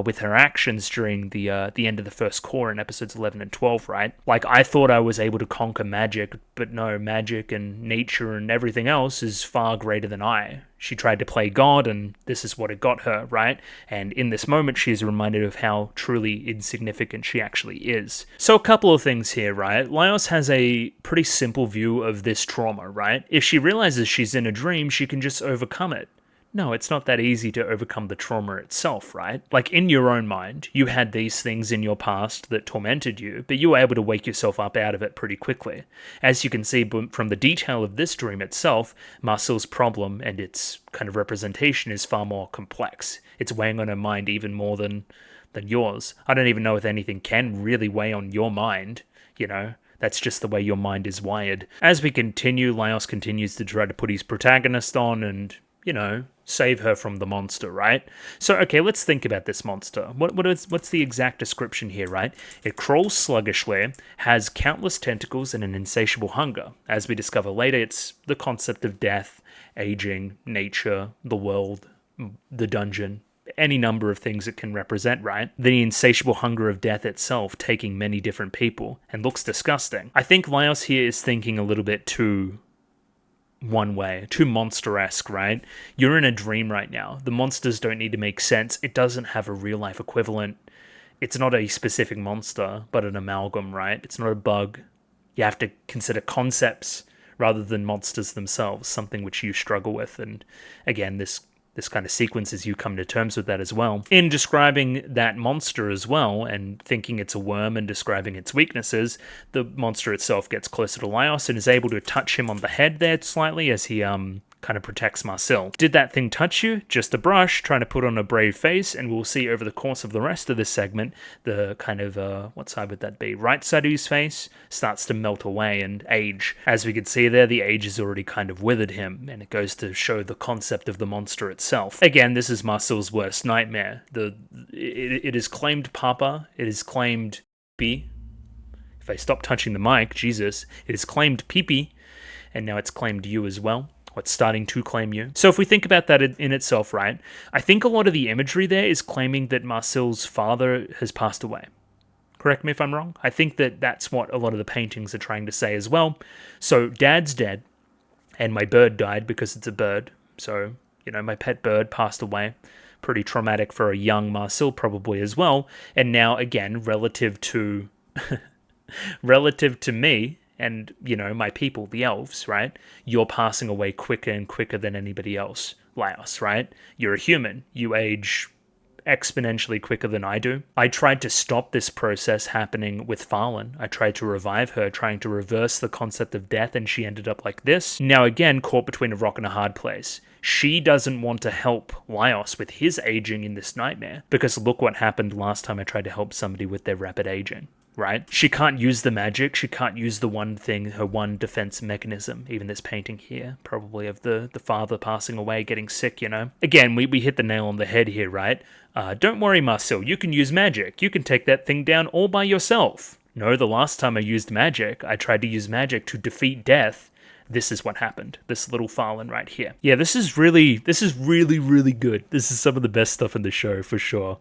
with her actions during the end of the first core in episodes 11 and 12, right? Like, I thought I was able to conquer magic, but no, magic and nature and everything else is far greater than I. She tried to play God, and this is what it got her, right? And in this moment, she's reminded of how truly insignificant she actually is. So a couple of things here, right? Laios has a pretty simple view of this trauma, right? If she realizes she's in a dream, she can just overcome it. No, it's not that easy to overcome the trauma itself, right? Like, in your own mind, you had these things in your past that tormented you, but you were able to wake yourself up out of it pretty quickly. As you can see from the detail of this dream itself, Marcel's problem and its kind of representation is far more complex. It's weighing on her mind even more than yours. I don't even know if anything can really weigh on your mind, you know? That's just the way your mind is wired. As we continue, Laios continues to try to put his protagonist on and, you know, save her from the monster, right? So, okay, let's think about this monster. What's the exact description here, right? It crawls sluggishly, has countless tentacles and an insatiable hunger. As we discover later, it's the concept of death, aging, nature, the world, the dungeon, any number of things it can represent, right? The insatiable hunger of death itself taking many different people and looks disgusting. I think Laios here is thinking a little bit too one way, too monster-esque, right? You're in a dream right now. The monsters don't need to make sense. It doesn't have a real-life equivalent. It's not a specific monster, but an amalgam, right? It's not a bug. You have to consider concepts rather than monsters themselves, something which you struggle with. And again, this kind of sequences you come to terms with that as well. In describing that monster as well, and thinking it's a worm and describing its weaknesses, the monster itself gets closer to Laios and is able to touch him on the head there slightly as he kind of protects Marcel. Did that thing touch you? Just a brush, trying to put on a brave face, and we'll see over the course of the rest of this segment, the kind of, what side would that be? Right side of his face starts to melt away and age. As we can see there, the age has already kind of withered him, and it goes to show the concept of the monster itself. Again, this is Marcel's worst nightmare. It is claimed Papa, it is claimed B. If I stop touching the mic, Jesus, it is claimed PiP, and now it's claimed you as well. What's starting to claim you. So if we think about that in itself, right, I think a lot of the imagery there is claiming that Marcel's father has passed away. Correct me if I'm wrong. I think that that's what a lot of the paintings are trying to say as well. So dad's dead, and my bird died because it's a bird. So, you know, my pet bird passed away. Pretty traumatic for a young Marcel probably as well. And now, again, relative to me, and, you know, my people, the elves, right? You're passing away quicker and quicker than anybody else. Laios, right? You're a human. You age exponentially quicker than I do. I tried to stop this process happening with Farlan. I tried to revive her, trying to reverse the concept of death, and she ended up like this. Now again, caught between a rock and a hard place. She doesn't want to help Laios with his aging in this nightmare, because look what happened last time I tried to help somebody with their rapid aging. Right? She can't use the magic, she can't use the one thing, her one defense mechanism. Even this painting here, probably of the father passing away, getting sick, you know? Again, we hit the nail on the head here, right? Don't worry, Marcel, you can use magic. You can take that thing down all by yourself. No, the last time I used magic, I tried to use magic to defeat death. This is what happened. This little Farlan right here. Yeah, this is really, really good. This is some of the best stuff in the show, for sure.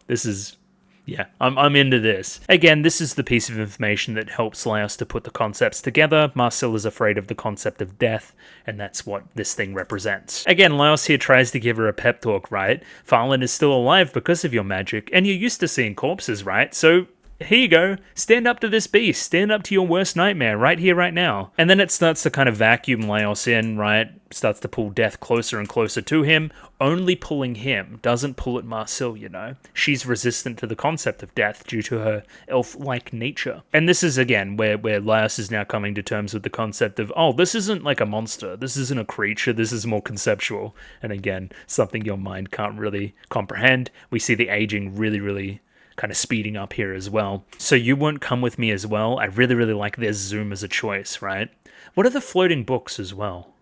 Yeah, I'm into this. Again, this is the piece of information that helps Laios to put the concepts together. Marcel is afraid of the concept of death, and that's what this thing represents. Again, Laios here tries to give her a pep talk, right? Farlan is still alive because of your magic, and you're used to seeing corpses, right? So here you go. Stand up to this beast. Stand up to your worst nightmare right here, right now. And then it starts to kind of vacuum Laios in, right? Starts to pull death closer and closer to him, only pulling him, doesn't pull at Marcel, you know. She's resistant to the concept of death due to her elf-like nature. And this is, again, where Laios is now coming to terms with the concept of, oh, this isn't like a monster, this isn't a creature, this is more conceptual. And again, something your mind can't really comprehend. We see the aging really kind of speeding up here as well. So you won't come with me as well. I really like their zoom as a choice, right? What are the floating books as well?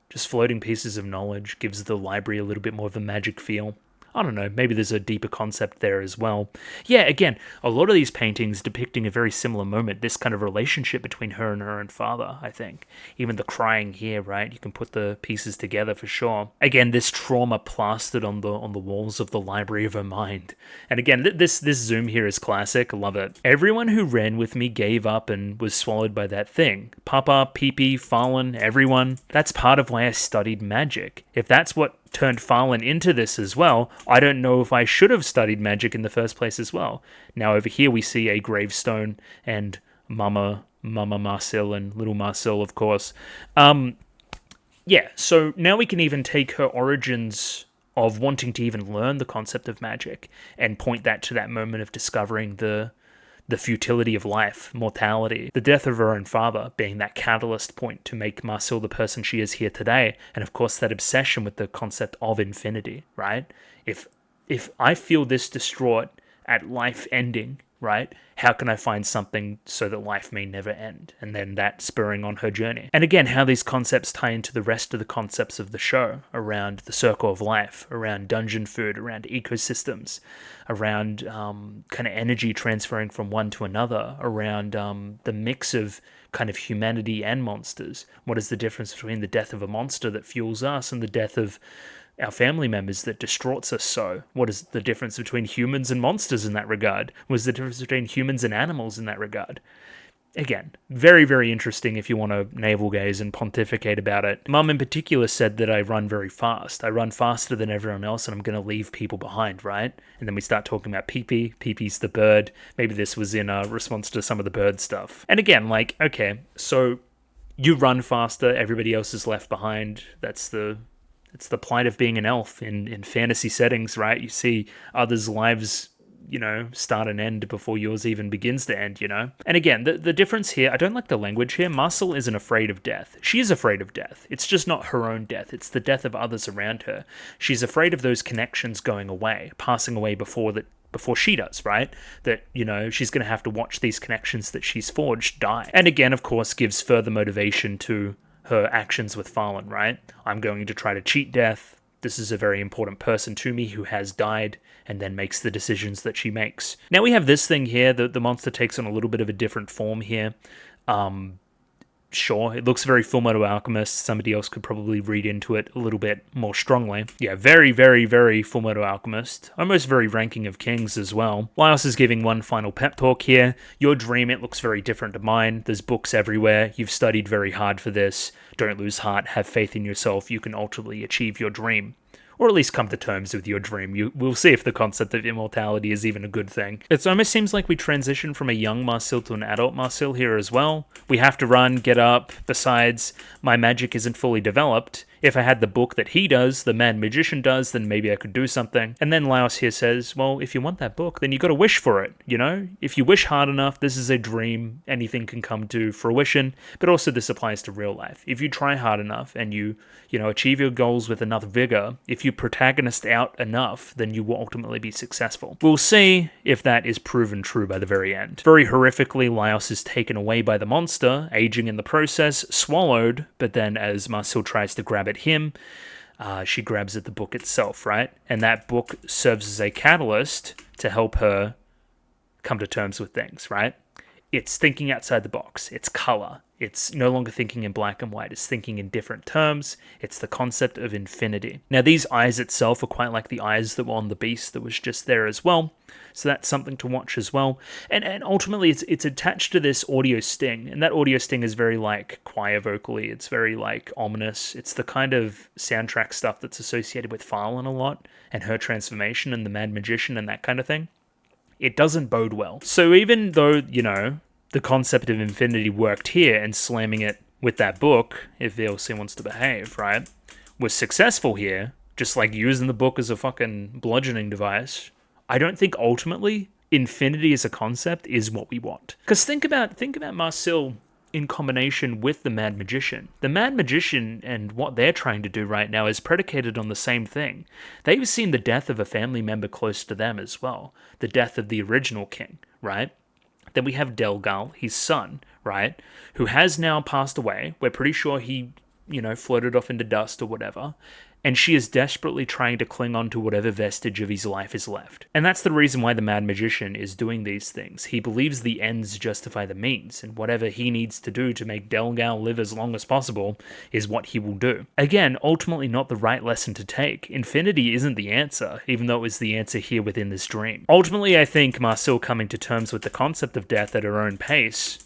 Just floating pieces of knowledge gives the library a little bit more of a magic feel. I don't know, maybe there's a deeper concept there as well. Yeah, again, a lot of these paintings depicting a very similar moment, this kind of relationship between her and her own father, I think. Even the crying here, right? You can put the pieces together for sure. Again, this trauma plastered on the walls of the library of her mind. And again, this zoom here is classic. Love it. Everyone who ran with me gave up and was swallowed by that thing. Papa, PiP, Fallen, everyone. That's part of why I studied magic. If that's what turned Fallen into this as well, I don't know if I should have studied magic in the first place as well. Now over here we see a gravestone and Mama Marcel and little Marcel, of course. Yeah, so now we can even take her origins of wanting to even learn the concept of magic and point that to that moment of discovering the futility of life, mortality, the death of her own father being that catalyst point to make Marcel the person she is here today, and of course that obsession with the concept of infinity, right? If I feel this distraught at life ending, right, how can I find something so that life may never end? And then that spurring on her journey. And again, how these concepts tie into the rest of the concepts of the show around the circle of life, around dungeon food, around ecosystems, around kind of energy transferring from one to another, around the mix of kind of humanity and monsters. What is the difference between the death of a monster that fuels us and the death of our family members that distraughts us so? What is the difference between humans and monsters in that regard? What is the difference between humans and animals in that regard? Again, very, very interesting if you want to navel gaze and pontificate about it. Mum in particular said that I run very fast. I run faster than everyone else and I'm going to leave people behind, right? And then we start talking about PiP. PiP's the bird. Maybe this was in response to some of the bird stuff. And again, like, okay, so you run faster, everybody else is left behind. It's the plight of being an elf in fantasy settings, right? You see others' lives, start and end before yours even begins to end, And again, the difference here, I don't like the language here. Marcel isn't afraid of death. She is afraid of death. It's just not her own death. It's the death of others around her. She's afraid of those connections going away, passing away before she does, right? That, she's going to have to watch these connections that she's forged die. And again, of course, gives further motivation to her actions with Fallen, right? I'm going to try to cheat death. This is a very important person to me who has died, and then makes the decisions that she makes. Now we have this thing here, the monster takes on a little bit of a different form here. Sure, it looks very Fullmetal Alchemist. Somebody else could probably read into it a little bit more strongly. Yeah, very, very, very Fullmetal Alchemist. Almost very Ranking of Kings as well. Laios is giving one final pep talk here. Your dream, it looks very different to mine. There's books everywhere. You've studied very hard for this. Don't lose heart. Have faith in yourself. You can ultimately achieve your dream. Or at least come to terms with your dream. We'll see if the concept of immortality is even a good thing. It almost seems like we transition from a young Marcel to an adult Marcel here as well. We have to run, get up. Besides, my magic isn't fully developed. If I had the book that he does, the Mad Magician does, then maybe I could do something. And then Laios here says, well, if you want that book, then you got to wish for it, If you wish hard enough, this is a dream, anything can come to fruition, but also this applies to real life. If you try hard enough and you achieve your goals with enough vigor, if you protagonist out enough, then you will ultimately be successful. We'll see if that is proven true by the very end. Very horrifically, Laios is taken away by the monster, aging in the process, swallowed, but then as Marcel tries to grab at him, she grabs at the book itself, right? And that book serves as a catalyst to help her come to terms with things, right? It's thinking outside the box. It's color. It's no longer thinking in black and white. It's thinking in different terms. It's the concept of infinity. Now, these eyes itself are quite like the eyes that were on the beast that was just there as well. So that's something to watch as well. And ultimately, it's attached to this audio sting. And that audio sting is very like choir vocally. It's very like ominous. It's the kind of soundtrack stuff that's associated with Farlan a lot and her transformation and the Mad Magician and that kind of thing. It doesn't bode well. So even though, the concept of infinity worked here and slamming it with that book, if VLC wants to behave, right, was successful here, just like using the book as a fucking bludgeoning device, I don't think ultimately infinity as a concept is what we want. Because think about Marcel in combination with the Mad Magician. The Mad Magician and what they're trying to do right now is predicated on the same thing. They've seen the death of a family member close to them as well. The death of the original king, right? Then we have Delgal, his son, right? Who has now passed away. We're pretty sure he, floated off into dust or whatever. and she is desperately trying to cling on to whatever vestige of his life is left. And that's the reason why the Mad Magician is doing these things. He believes the ends justify the means, and whatever he needs to do to make Delgau live as long as possible is what he will do. Again, ultimately not the right lesson to take. Infinity isn't the answer, even though it was the answer here within this dream. Ultimately, I think Marcel coming to terms with the concept of death at her own pace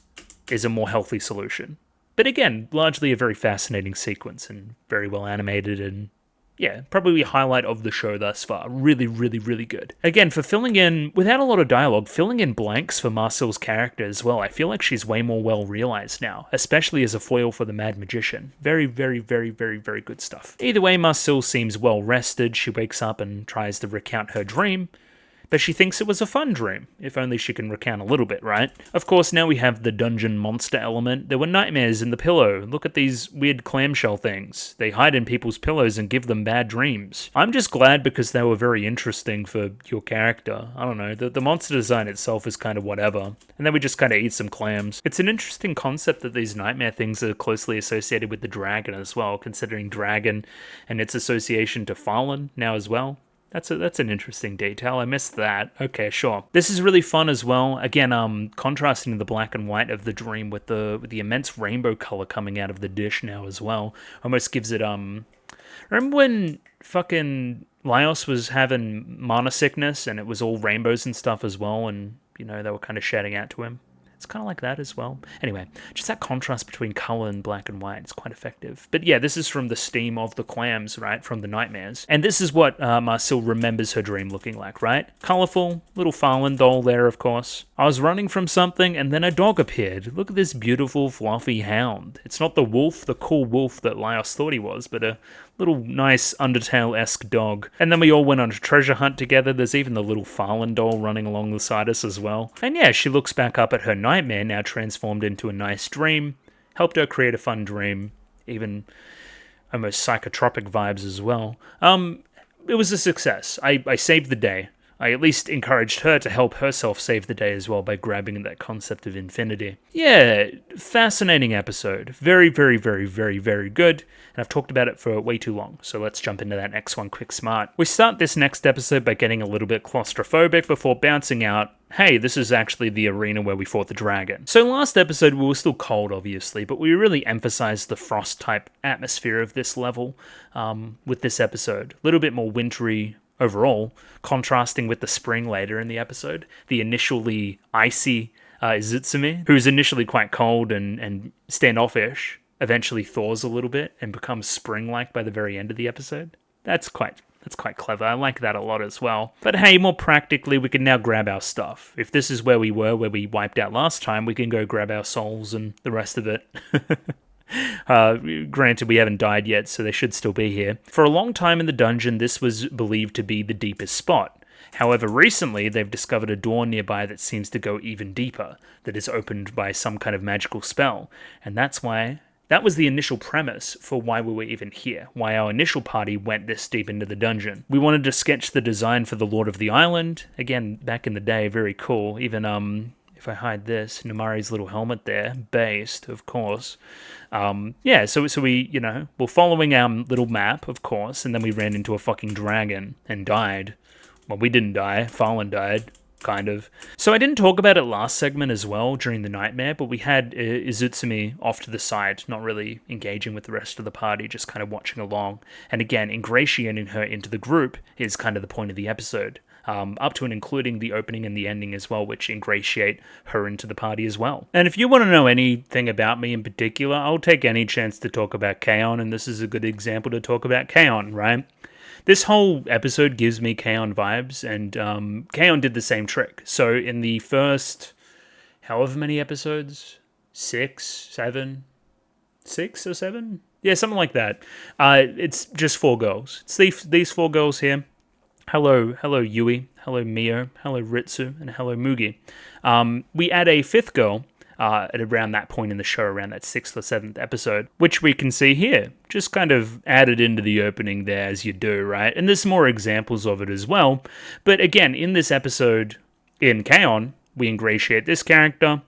is a more healthy solution. But again, largely a very fascinating sequence and very well animated and yeah, probably a highlight of the show thus far. Really, really, really good. Again, for filling in, without a lot of dialogue, filling in blanks for Marcel's character as well. I feel like she's way more well realized now, especially as a foil for the Mad Magician. Very, very, very, very, very good stuff. Either way, Marcel seems well rested. She wakes up and tries to recount her dream, but she thinks it was a fun dream, if only she can recount a little bit, right? Of course, now we have the dungeon monster element. There were nightmares in the pillow. Look at these weird clamshell things. They hide in people's pillows and give them bad dreams. I'm just glad because they were very interesting for your character. I don't know, the monster design itself is kind of whatever. And then we just kind of eat some clams. It's an interesting concept that these nightmare things are closely associated with the dragon as well, considering dragon and its association to Fallen now as well. That's an interesting detail. I missed that. Okay, sure. This is really fun as well. Again, contrasting the black and white of the dream with the immense rainbow color coming out of the dish now as well. Almost gives it remember when fucking Laios was having mana sickness and it was all rainbows and stuff as well, and you know they were kind of shouting out to him? It's kind of like that as well. Anyway, just that contrast between color and black and white is quite effective. But yeah, this is from the steam of the clams, right? From the nightmares. And this is what Marcel remembers her dream looking like, right? Colorful, little Fallen doll there, of course. I was running from something and then a dog appeared. Look at this beautiful, fluffy hound. It's not the wolf, the cool wolf that Laios thought he was, but a little nice Undertale-esque dog. And then we all went on a treasure hunt together. There's even the little Fallen doll running along beside us as well. And yeah, she looks back up at her nightmare, now transformed into a nice dream. Helped her create a fun dream. Even almost psychotropic vibes as well. It was a success. I saved the day. I at least encouraged her to help herself save the day as well by grabbing that concept of infinity. Yeah, fascinating episode. Very, very, very, very, very good. And I've talked about it for way too long, so let's jump into that next one quick smart. We start this next episode by getting a little bit claustrophobic before bouncing out. Hey, this is actually the arena where we fought the dragon. So last episode we were still cold, obviously, but we really emphasized the frost-type atmosphere of this level with this episode. A little bit more wintry overall, contrasting with the spring later in the episode. The initially icy Izutsume, who's initially quite cold and standoffish, eventually thaws a little bit and becomes spring-like by the very end of the episode. That's quite clever. I like that a lot as well. But hey, more practically, we can now grab our stuff. If this is where we were, where we wiped out last time, we can go grab our souls and the rest of it. Granted, we haven't died yet, so they should still be here. For a long time in the dungeon, this was believed to be the deepest spot. However, recently, they've discovered a door nearby that seems to go even deeper, that is opened by some kind of magical spell. And that was the initial premise for why we were even here, why our initial party went this deep into the dungeon. We wanted to sketch the design for the Lord of the Island. Again, back in the day, very cool. Even, if I hide this, Namari's little helmet there, based, of course. Yeah, so we, we're following our little map, of course, and then we ran into a fucking dragon and died. Well, we didn't die. Fallen died. Kind of. So I didn't talk about it last segment as well during the nightmare, but we had Izutsume off to the side, not really engaging with the rest of the party, just kind of watching along. And again, ingratiating her into the group is kind of the point of the episode. Up to and including the opening and the ending as well, which ingratiate her into the party as well. And if you want to know anything about me in particular, I'll take any chance to talk about Kaon, and this is a good example to talk about Kaon, right? This whole episode gives me Kaon vibes, and Kaon did the same trick. So in the first, however many episodes, 6 or 7? Yeah, something like that. It's just 4 girls. It's these 4 girls here. Hello Yui, hello Mio, hello Ritsu, and hello Mugi. We add a 5th girl at around that point in the show, around that 6th or 7th episode, which we can see here, just kind of added into the opening there as you do, right? And there's more examples of it as well. But again, in this episode, in Kaon, we ingratiate this character.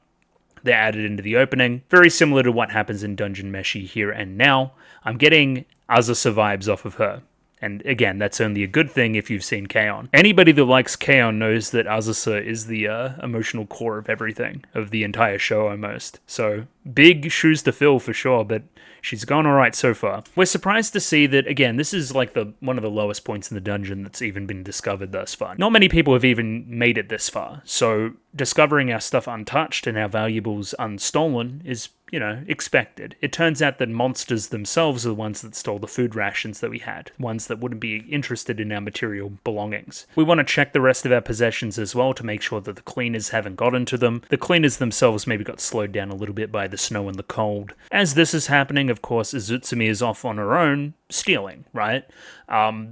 They're added into the opening. Very similar to what happens in Dungeon Meshi here and now. I'm getting Azusa vibes off of her. And again, that's only a good thing if you've seen Kaon. Anybody that likes Kaon knows that Azusa is the emotional core of everything, of the entire show almost. So, big shoes to fill for sure, but she's gone alright so far. We're surprised to see that, again, this is like one of the lowest points in the dungeon that's even been discovered thus far. Not many people have even made it this far, so discovering our stuff untouched and our valuables unstolen is, expected. It turns out that monsters themselves are the ones that stole the food rations that we had, ones that wouldn't be interested in our material belongings. We want to check the rest of our possessions as well to make sure that the cleaners haven't gotten to them. The cleaners themselves maybe got slowed down a little bit by the snow and the cold. As this is happening, of course, Izutsumi is off on her own, stealing, right?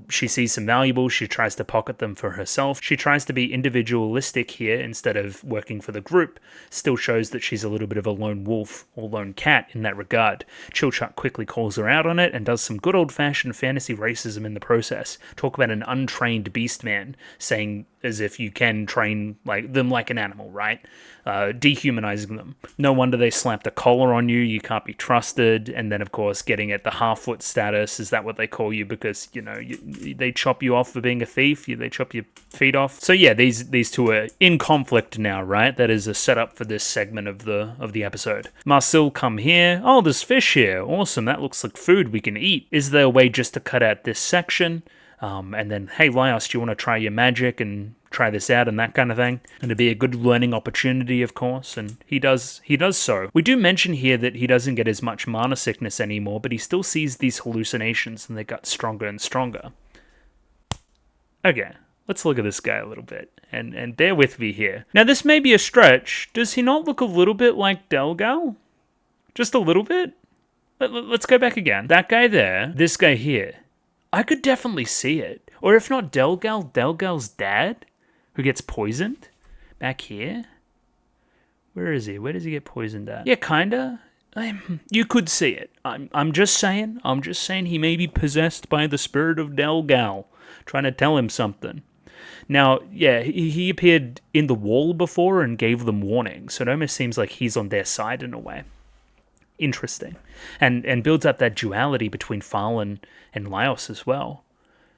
She sees some valuables, she tries to pocket them for herself. She tries to be individualistic here instead of working for the group. Still shows that she's a little bit of a lone wolf or lone cat in that regard. Chilchuck quickly calls her out on it and does some good old-fashioned fantasy racism in the process. Talk about an untrained beast man, saying as if you can train them like an animal, right? Dehumanizing them. No wonder they slapped a collar on you, you can't be trusted, and then of course getting at the half-foot status, is that what they call you because, they chop you off for being a thief, they chop your feet off. So yeah, these two are in conflict now, right? That is a setup for this segment of the episode. Marcel come here, oh there's fish here, awesome, that looks like food we can eat. Is there a way just to cut out this section? And then, hey Laios, do you want to try your magic and try this out and that kind of thing? And it'd be a good learning opportunity, of course, and he does so. We do mention here that he doesn't get as much mana sickness anymore, but he still sees these hallucinations and they got stronger and stronger. Okay, let's look at this guy a little bit, and bear with me here. Now this may be a stretch, does he not look a little bit like Delgal? Just a little bit? Let's go back again. That guy there, this guy here. I could definitely see it. Or if not Delgal's dad, who gets poisoned back here. Where is he? Where does he get poisoned at? Yeah, kinda. You could see it. I'm just saying he may be possessed by the spirit of Delgal, trying to tell him something. Now, yeah, he appeared in the wall before and gave them warning, so it almost seems like he's on their side in a way. Interesting. And builds up that duality between Farlan and Laios as well.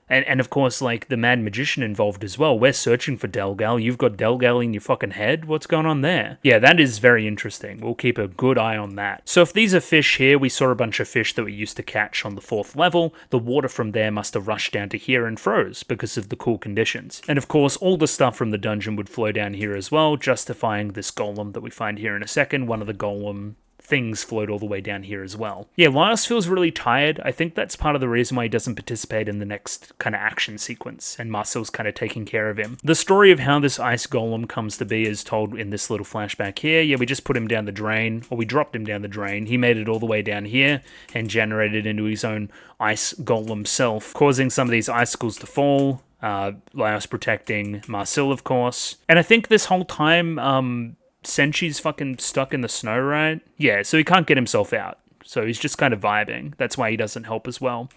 And of course, the Mad Magician involved as well. We're searching for Delgal. You've got Delgal in your fucking head? What's going on there? Yeah, that is very interesting. We'll keep a good eye on that. So if these are fish here, we saw a bunch of fish that we used to catch on the 4th level. The water from there must have rushed down to here and froze because of the cool conditions. And of course, all the stuff from the dungeon would flow down here as well, justifying this golem that we find here in a second. One of the golem things float all the way down here as well. Yeah, Laios feels really tired. I think that's part of the reason why he doesn't participate in the next kind of action sequence, and Marcel's kind of taking care of him. The story of how this ice golem comes to be is told in this little flashback here. Yeah, we just put him down the drain, or we dropped him down the drain. He made it all the way down here and generated into his own ice golem self, causing some of these icicles to fall. Laios protecting Marcel, of course. And I think this whole time, Senchi's fucking stuck in the snow, right? Yeah, so he can't get himself out. So he's just kind of vibing. That's why he doesn't help as well.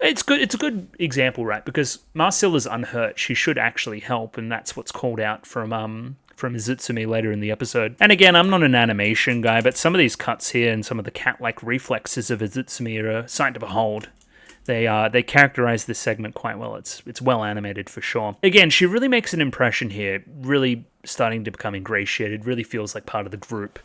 It's good. It's a good example, right? Because Marcel is unhurt. She should actually help, and that's what's called out from Izutsumi later in the episode. And again, I'm not an animation guy, but some of these cuts here and some of the cat-like reflexes of Izutsumi are a sight to behold. They characterize this segment quite well. It's well animated for sure. Again, she really makes an impression here, really starting to become ingratiated, really feels like part of the group.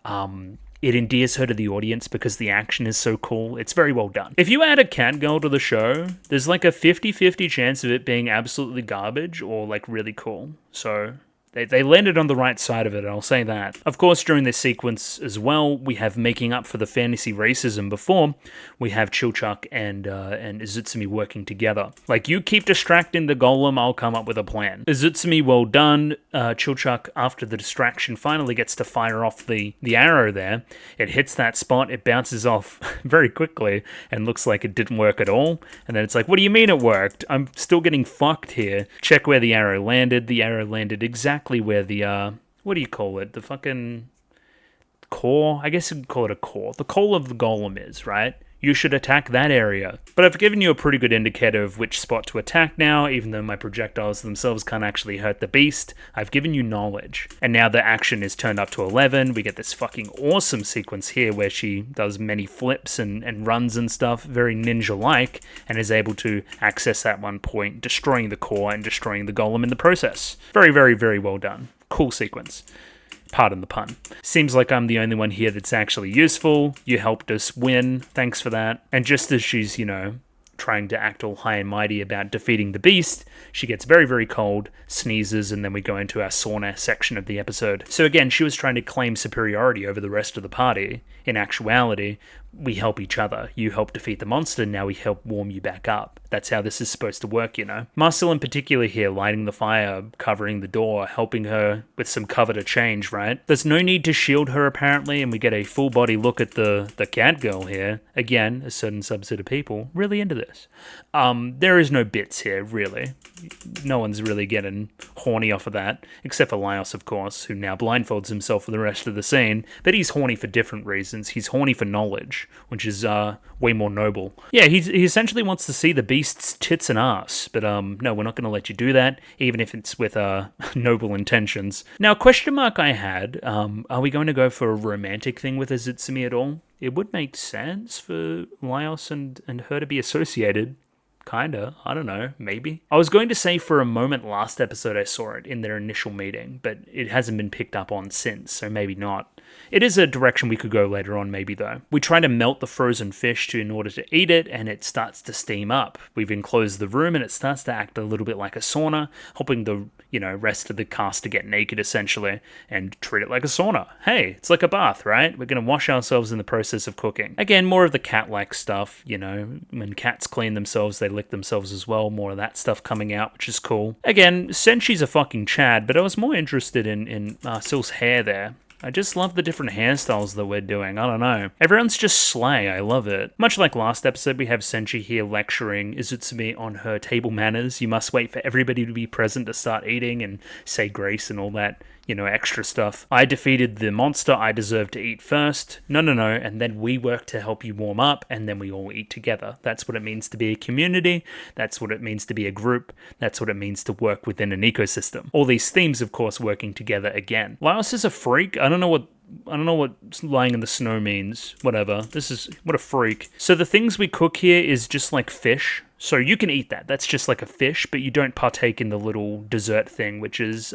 It endears her to the audience because the action is so cool. It's very well done. If you add a cat girl to the show, there's like a 50-50 chance of it being absolutely garbage or really cool. So They landed on the right side of it, I'll say that. Of course, during this sequence as well, we have making up for the fantasy racism before. We have Chilchuck and Izutsumi working together. You keep distracting the golem, I'll come up with a plan. Izutsumi, well done. Chilchuck, after the distraction, finally gets to fire off the arrow there. It hits that spot, it bounces off very quickly, and looks like it didn't work at all. And then it's like, what do you mean it worked? I'm still getting fucked here. Check where the arrow landed. The arrow landed exactly where the, what do you call it? The fucking core? I guess you could call it a core. The core of the golem is, right? you should attack that area. But I've given you a pretty good indicator of which spot to attack now, even though my projectiles themselves can't actually hurt the beast. I've given you knowledge. And now the action is turned up to 11. We get this fucking awesome sequence here where she does many flips and runs and stuff, very ninja-like, and is able to access that one point, destroying the core and destroying the golem in the process. Very, very, very well done. Cool sequence. Pardon the pun. Seems like I'm the only one here that's actually useful. You helped us win. Thanks for that. And just as she's, trying to act all high and mighty about defeating the beast, she gets very, very cold, sneezes, and then we go into our sauna section of the episode. So again, she was trying to claim superiority over the rest of the party. In actuality, we help each other. You help defeat the monster, now we help warm you back up. That's how this is supposed to work, Marcel in particular here, lighting the fire, covering the door, helping her with some cover to change, right? There's no need to shield her, apparently, and we get a full body look at the cat girl here. Again, a certain subset of people really into this. There is no bits here, really. No one's really getting horny off of that, except for Laios, of course, who now blindfolds himself for the rest of the scene, but he's horny for different reasons. He's horny for knowledge, which is way more noble. Yeah, he essentially wants to see the beast's tits and ass, but no, we're not going to let you do that, even if it's with noble intentions. Now, question mark I had, are we going to go for a romantic thing with Azutsumi at all? It would make sense for Laios and her to be associated. Kinda. I don't know. Maybe. I was going to say for a moment last episode I saw it in their initial meeting, but it hasn't been picked up on since, so maybe not. It is a direction we could go later on, maybe, though. We try to melt the frozen fish in order to eat it, and it starts to steam up. We've enclosed the room, and it starts to act a little bit like a sauna, helping the, rest of the cast to get naked, essentially, and treat it like a sauna. Hey, it's like a bath, right? We're going to wash ourselves in the process of cooking. Again, more of the cat-like stuff, when cats clean themselves, they lick themselves as well. More of that stuff coming out, which is cool. Again, Senshi's a fucking Chad, but I was more interested in Marcel's hair there. I just love the different hairstyles that we're doing. I don't know. Everyone's just slay. I love it. Much like last episode, we have Senshi here lecturing Izutsumi on her table manners. You must wait for everybody to be present to start eating and say grace and all that, extra stuff. I defeated the monster. I deserve to eat first. No. And then we work to help you warm up, and then we all eat together. That's what it means to be a community. That's what it means to be a group. That's what it means to work within an ecosystem. All these themes, of course, working together again. Laios is a freak. I don't know what lying in the snow means. Whatever. What a freak. So the things we cook here is just like fish. So you can eat that. That's just like a fish, but you don't partake in the little dessert thing, which is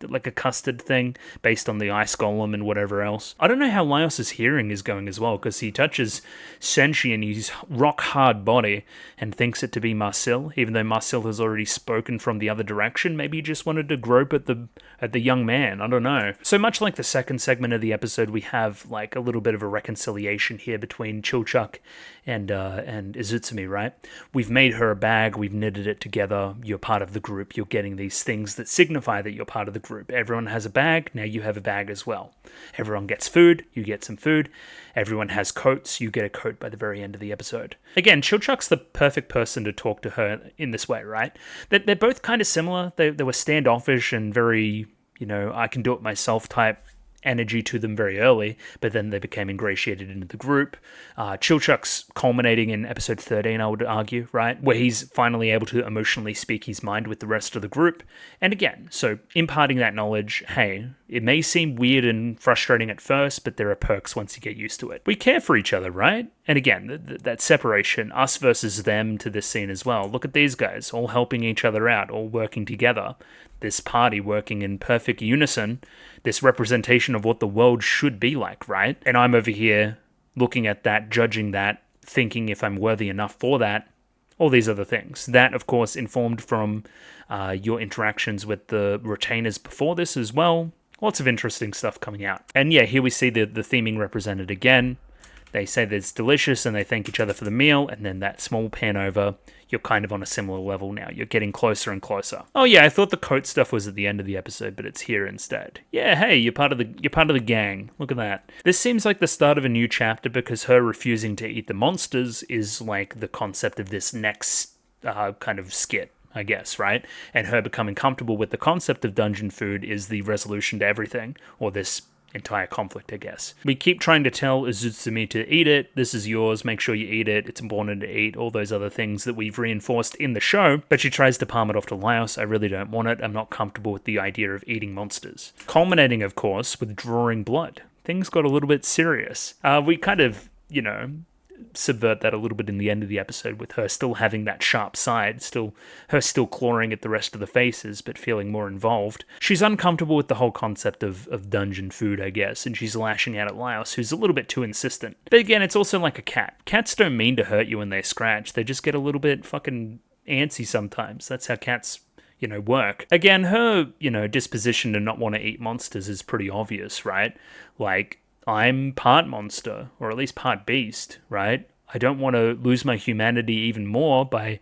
like a custard thing based on the ice golem and whatever else. I don't know how Laios' hearing is going as well, because he touches Senshi in his rock-hard body and thinks it to be Marcel, even though Marcel has already spoken from the other direction. Maybe he just wanted to grope at the young man. I don't know. So much like the second segment of the episode, we have like a little bit of a reconciliation here between Chilchuck and Izutsumi, right? We've made her a bag, we've knitted it together, you're part of the group, you're getting these things that signify that you're part of the group. Everyone has a bag, now you have a bag as well. Everyone gets food, you get some food. Everyone has coats, you get a coat by the very end of the episode. Again, Chilchuck's the perfect person to talk to her in this way, right? They're both kind of similar. They were standoffish and very, I can do it myself type energy to them very early, but then they became ingratiated into the group. Chilchuck's culminating in episode 13, I would argue, right? Where he's finally able to emotionally speak his mind with the rest of the group. And again, so imparting that knowledge, hey, it may seem weird and frustrating at first, but there are perks once you get used to it. We care for each other, right? And again, that separation, us versus them to this scene as well. Look at these guys, all helping each other out, all working together. This party working in perfect unison, this representation of what the world should be like, right? And I'm over here looking at that, judging that, thinking if I'm worthy enough for that, all these other things. That, of course, informed from your interactions with the retainers before this as well. Lots of interesting stuff coming out. And yeah, here we see the theming represented again. They say that it's delicious and they thank each other for the meal, and then that small pan over, you're kind of on a similar level now. You're getting closer and closer. Oh yeah, I thought the coat stuff was at the end of the episode, but it's here instead. Yeah, hey, you're part of the gang. Look at that. This seems like the start of a new chapter because her refusing to eat the monsters is like the concept of this next kind of skit, I guess, right? And her becoming comfortable with the concept of dungeon food is the resolution to everything, or this entire conflict, I guess. We keep trying to tell Izutsumi to eat it. This is yours. Make sure you eat it. It's important to eat. All those other things that we've reinforced in the show. But she tries to palm it off to Laios. I really don't want it. I'm not comfortable with the idea of eating monsters. Culminating, of course, with drawing blood. Things got a little bit serious. We kind of, subvert that a little bit in the end of the episode with her still having that sharp side, still clawing at the rest of the faces, but feeling more involved. She's uncomfortable with the whole concept of dungeon food, I guess, and she's lashing out at Laios, who's a little bit too insistent. But again, it's also like a cat. Cats don't mean to hurt you when they scratch. They just get a little bit fucking antsy sometimes. That's how cats work. Again, her, disposition to not want to eat monsters is pretty obvious, right? Like, I'm part monster, or at least part beast, right? I don't want to lose my humanity even more by,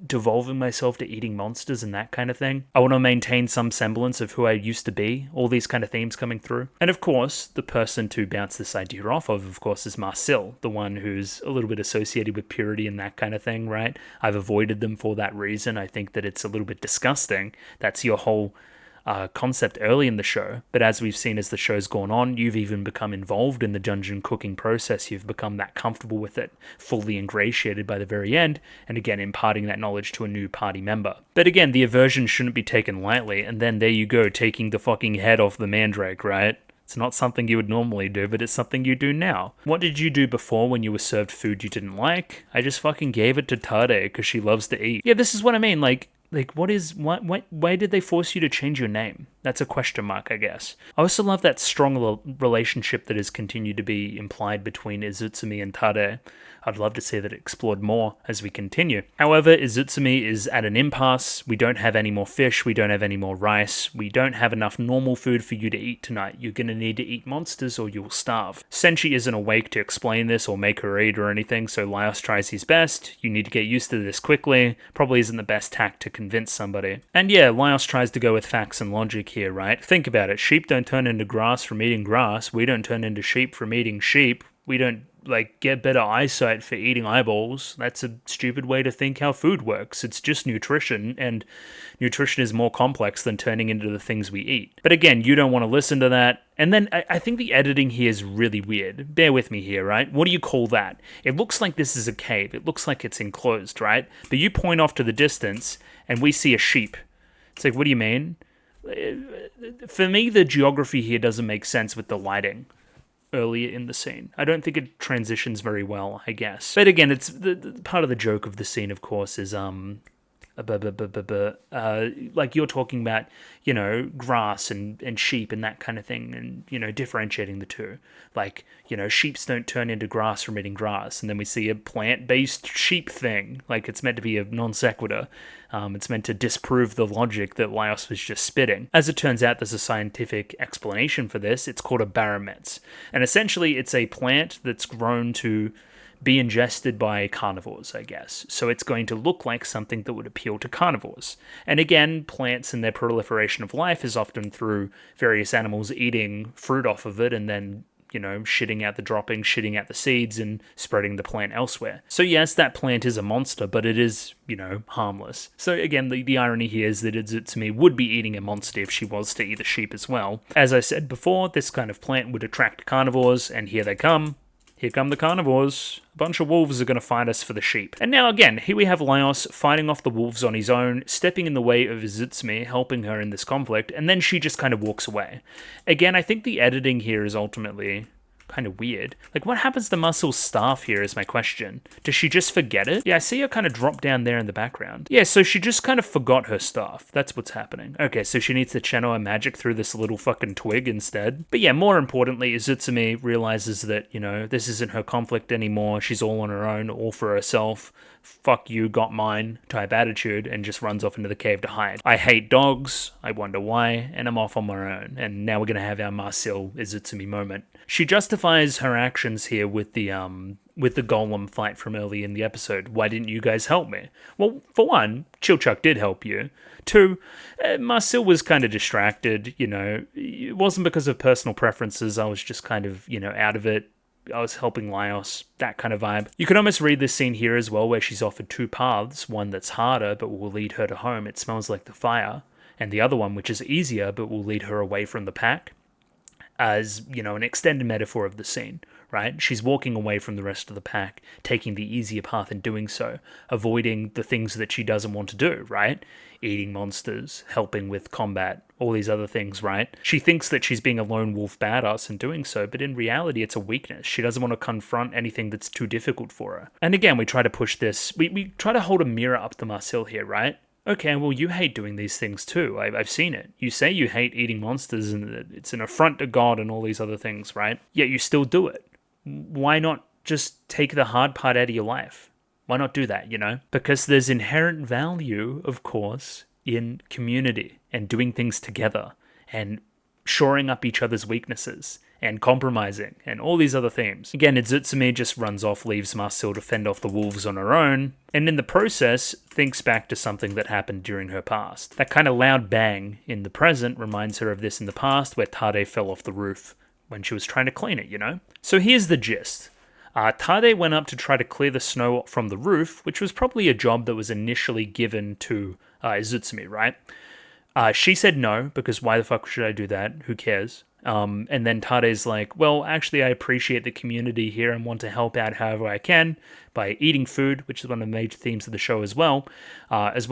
devolving myself to eating monsters and that kind of thing. I want to maintain some semblance of who I used to be. All these kind of themes coming through. And of course, the person to bounce this idea off of course, is Marcel, the one who's a little bit associated with purity and that kind of thing, right? I've avoided them for that reason. I think that it's a little bit disgusting. That's your whole concept early in the show, but as we've seen as the show's gone on, you've even become involved in the dungeon cooking process. You've become that comfortable with it, fully ingratiated by the very end, and again imparting that knowledge to a new party member. But again, the aversion shouldn't be taken lightly, and then there you go, taking the fucking head off the mandrake, right? It's not something you would normally do, but it's something you do now. What did you do before when you were served food you didn't like? I just fucking gave it to Tade because she loves to eat. Yeah, this is what I mean, why did they force you to change your name? That's a question mark, I guess. I also love that strong relationship that has continued to be implied between Izutsumi and Tade. I'd love to see that explored more as we continue. However, Izutsumi is at an impasse. We don't have any more fish. We don't have any more rice. We don't have enough normal food for you to eat tonight. You're going to need to eat monsters or you'll starve. Senshi isn't awake to explain this or make her eat or anything, so Laios tries his best. You need to get used to this quickly. Probably isn't the best tact to convince somebody. And yeah, Laios tries to go with facts and logic here, right? Think about it. Sheep don't turn into grass from eating grass. We don't turn into sheep from eating sheep. We don't get better eyesight for eating eyeballs. That's a stupid way to think how food works. It's just nutrition, and nutrition is more complex than turning into the things we eat. But again, you don't want to listen to that. And then I think the editing here is really weird. Bear with me here, right? What do you call that? It looks like this is a cave. It looks like it's enclosed, right? But you point off to the distance, and we see a sheep. It's like, what do you mean? For me, the geography here doesn't make sense with the lighting earlier in the scene. I don't think it transitions very well, I guess. But again, it's the part of the joke of the scene, of course, is like you're talking about, grass and sheep and that kind of thing, and differentiating the two. Like, sheeps don't turn into grass from eating grass, and then we see a plant-based sheep thing. Like, it's meant to be a non sequitur. It's meant to disprove the logic that Laios was just spitting. As it turns out, there's a scientific explanation for this. It's called a barometz. And essentially, it's a plant that's grown to be ingested by carnivores, I guess. So it's going to look like something that would appeal to carnivores. And again, plants and their proliferation of life is often through various animals eating fruit off of it and then shitting out the droppings, shitting out the seeds, and spreading the plant elsewhere. So yes, that plant is a monster, but it is, harmless. So again, the irony here is that Izutsumi would be eating a monster if she was to eat a sheep as well. As I said before, this kind of plant would attract carnivores, and here they come. Here come the carnivores. A bunch of wolves are going to fight us for the sheep. And now again, here we have Laios fighting off the wolves on his own, stepping in the way of Izutsumi, helping her in this conflict, and then she just kind of walks away. Again, I think the editing here is ultimately kind of weird. Like, what happens to Muscle's staff here is my question. Does she just forget it? Yeah, I see her kind of drop down there in the background. Yeah, so she just kind of forgot her staff. That's what's happening. Okay, so she needs to channel her magic through this little fucking twig instead. But yeah, more importantly, Izutsumi realizes that, this isn't her conflict anymore. She's all on her own, all for herself. Fuck you, got mine type attitude, and just runs off into the cave to hide. I hate dogs, I wonder why, and I'm off on my own. And now we're gonna have our Marcel Izutsumi moment. She justifies her actions here with the golem fight from early in the episode. Why didn't you guys help me? Well, for one, Chilchuck did help you. Two, Marcel was kind of distracted, It wasn't because of personal preferences. I was just kind of, out of it. I was helping Laios, that kind of vibe. You can almost read this scene here as well, where she's offered two paths, one that's harder but will lead her to home. It smells like the fire. And the other one, which is easier but will lead her away from the pack. as, an extended metaphor of the scene, right? She's walking away from the rest of the pack, taking the easier path in doing so, avoiding the things that she doesn't want to do, right? Eating monsters, helping with combat, all these other things, right? She thinks that she's being a lone wolf badass in doing so, but in reality, it's a weakness. She doesn't want to confront anything that's too difficult for her. And again, we try to push this, we try to hold a mirror up to Marcel here, right? Okay, well, you hate doing these things too. I've seen it. You say you hate eating monsters and it's an affront to God and all these other things, right? Yet you still do it. Why not just take the hard part out of your life? Why not do that, Because there's inherent value, of course, in community and doing things together and shoring up each other's weaknesses and compromising and all these other themes. Again, Izutsumi just runs off, leaves Marcel to fend off the wolves on her own, and in the process, thinks back to something that happened during her past. That kind of loud bang in the present reminds her of this in the past, where Tade fell off the roof when she was trying to clean it, So here's the gist. Tade went up to try to clear the snow from the roof, which was probably a job that was initially given to Izutsumi, right? She said no, because why the fuck should I do that? Who cares? And then Tade's like, well, actually, I appreciate the community here and want to help out however I can by eating food, which is one of the major themes of the show as well as,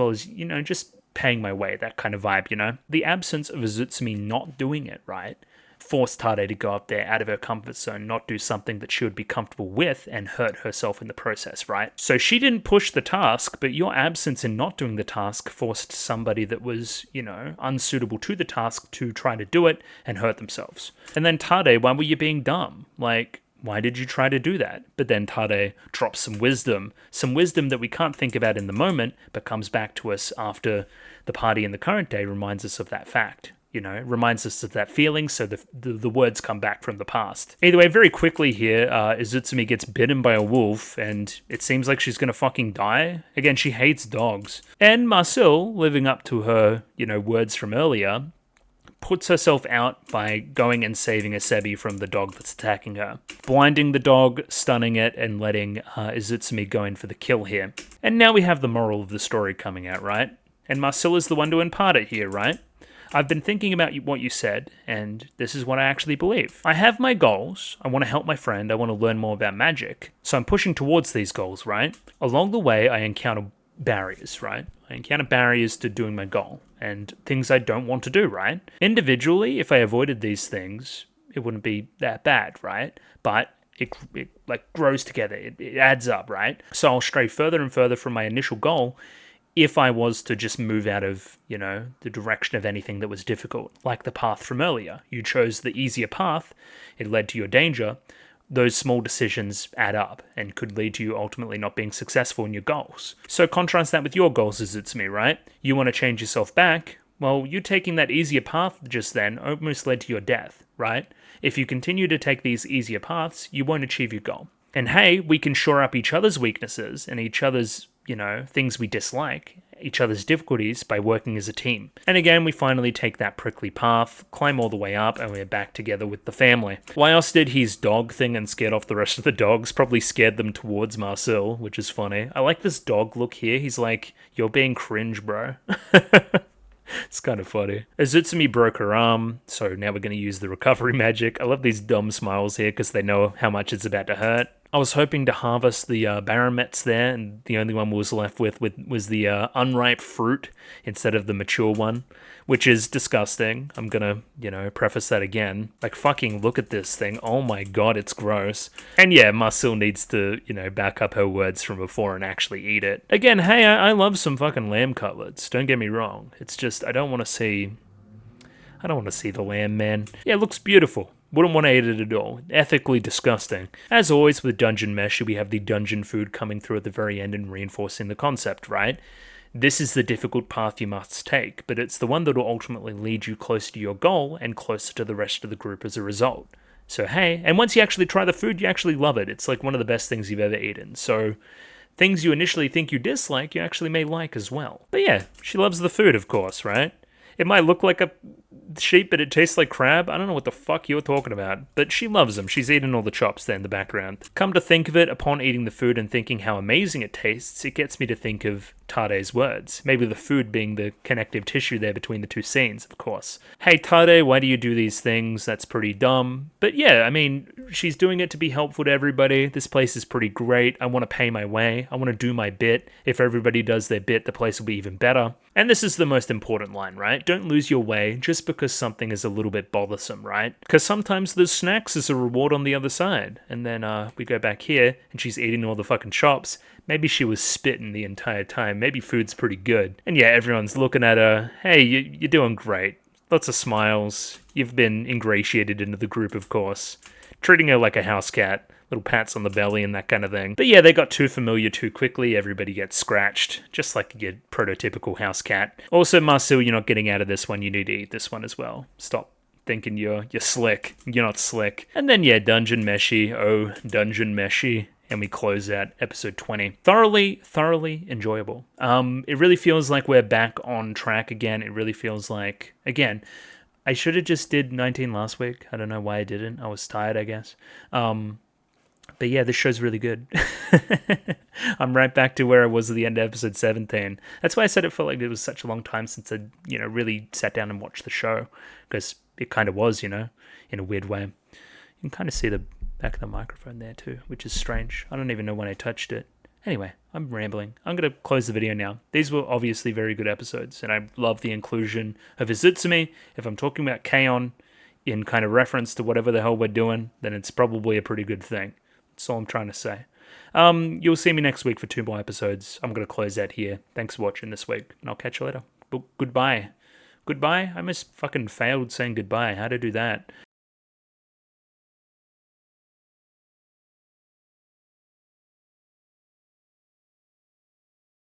just paying my way, that kind of vibe, The absence of Izutsumi not doing it, right, forced Tade to go up there out of her comfort zone, not do something that she would be comfortable with and hurt herself in the process, right? So she didn't push the task, but your absence in not doing the task forced somebody that was, unsuitable to the task to try to do it and hurt themselves. And then Tade, why were you being dumb? Like, why did you try to do that? But then Tade drops some wisdom that we can't think about in the moment, but comes back to us after the party in the current day reminds us of that fact. It reminds us of that feeling, so the words come back from the past. Either way, very quickly here, Izutsumi gets bitten by a wolf, and it seems like she's gonna fucking die. Again, she hates dogs. And Marcel, living up to her, words from earlier, puts herself out by going and saving Asebi from the dog that's attacking her. Blinding the dog, stunning it, and letting Izutsumi go in for the kill here. And now we have the moral of the story coming out, right? And Marcel is the one to impart it here, right? I've been thinking about what you said, and this is what I actually believe. I have my goals. I want to help my friend. I want to learn more about magic. So I'm pushing towards these goals, right? Along the way, I encounter barriers, right? I encounter barriers to doing my goal and things I don't want to do, right? Individually, if I avoided these things, it wouldn't be that bad, right? But it grows together. It adds up, right? So I'll stray further and further from my initial goal if I was to just move out of, the direction of anything that was difficult, like the path from earlier. You chose the easier path, it led to your danger. Those small decisions add up and could lead to you ultimately not being successful in your goals. So contrast that with your goals, Izutsumi, right? You want to change yourself back. Well, you taking that easier path just then almost led to your death, right? If you continue to take these easier paths, you won't achieve your goal. And hey, we can shore up each other's weaknesses and each other's things we dislike, each other's difficulties by working as a team. And again, we finally take that prickly path, climb all the way up, and we're back together with the family. Laios did his dog thing and scared off the rest of the dogs, probably scared them towards Marcel, which is funny. I like this dog look here. He's like, you're being cringe, bro. It's kind of funny. Izutsumi broke her arm, so now we're going to use the recovery magic. I love these dumb smiles here because they know how much it's about to hurt. I was hoping to harvest the Baramets there, and the only one we was left with was the unripe fruit instead of the mature one, which is disgusting. I'm gonna, preface that again. Like, fucking look at this thing. Oh my god, it's gross. And yeah, Marcel needs to, back up her words from before and actually eat it. Again, hey, I love some fucking lamb cutlets. Don't get me wrong. It's just, I don't want to see the lamb, man. Yeah, it looks beautiful. Wouldn't want to eat it at all. Ethically disgusting. As always with Dungeon Mesh, we have the dungeon food coming through at the very end and reinforcing the concept, right? This is the difficult path you must take, but it's the one that will ultimately lead you closer to your goal and closer to the rest of the group as a result. So hey, and once you actually try the food, you actually love it. It's like one of the best things you've ever eaten. So things you initially think you dislike, you actually may like as well. But yeah, she loves the food, of course, right? It might look like a sheep, but it tastes like crab. I don't know what the fuck you're talking about. But she loves them. She's eating all the chops there in the background. Come to think of it, upon eating the food and thinking how amazing it tastes, it gets me to think of Tade's words. Maybe the food being the connective tissue there between the two scenes, of course. Hey Tade, why do you do these things? That's pretty dumb. But yeah, I mean, she's doing it to be helpful to everybody. This place is pretty great. I want to pay my way. I want to do my bit. If everybody does their bit, the place will be even better. And this is the most important line, right? Don't lose your way just because something is a little bit bothersome, right? Because sometimes there's snacks as a reward on the other side. And then we go back here and she's eating all the fucking chops. Maybe she was spitting the entire time. Maybe food's pretty good. And yeah, everyone's looking at her. Hey, you're doing great. Lots of smiles. You've been ingratiated into the group, of course. Treating her like a house cat. Little pats on the belly and that kind of thing. But yeah, they got too familiar too quickly. Everybody gets scratched, just like your prototypical house cat. Also, Marcel, you're not getting out of this one. You need to eat this one as well. Stop thinking you're slick. You're not slick. And then yeah, Dungeon Meshi. Oh, Dungeon Meshi. And we close out episode 20. Thoroughly enjoyable. It really feels like we're back on track again. It really feels like, again, I should have just did 19 last week. I don't know why I didn't. I was tired, I guess. But yeah, this show's really good. I'm right back to where I was at the end of episode 17. That's why I said it felt like it was such a long time since I, really sat down and watched the show. Because it kind of was, in a weird way. You can kind of see the back of the microphone there too, which is strange. I don't even know when I touched it. Anyway, I'm rambling. I'm going to close the video now. These were obviously very good episodes, and I love the inclusion of Izutsumi. If I'm talking about K-On! In kind of reference to whatever the hell we're doing, then it's probably a pretty good thing. That's all I'm trying to say. You'll see me next week for 2 more episodes. I'm going to close out here. Thanks for watching this week, and I'll catch you later. Goodbye. Goodbye? I almost fucking failed saying goodbye. How to do that?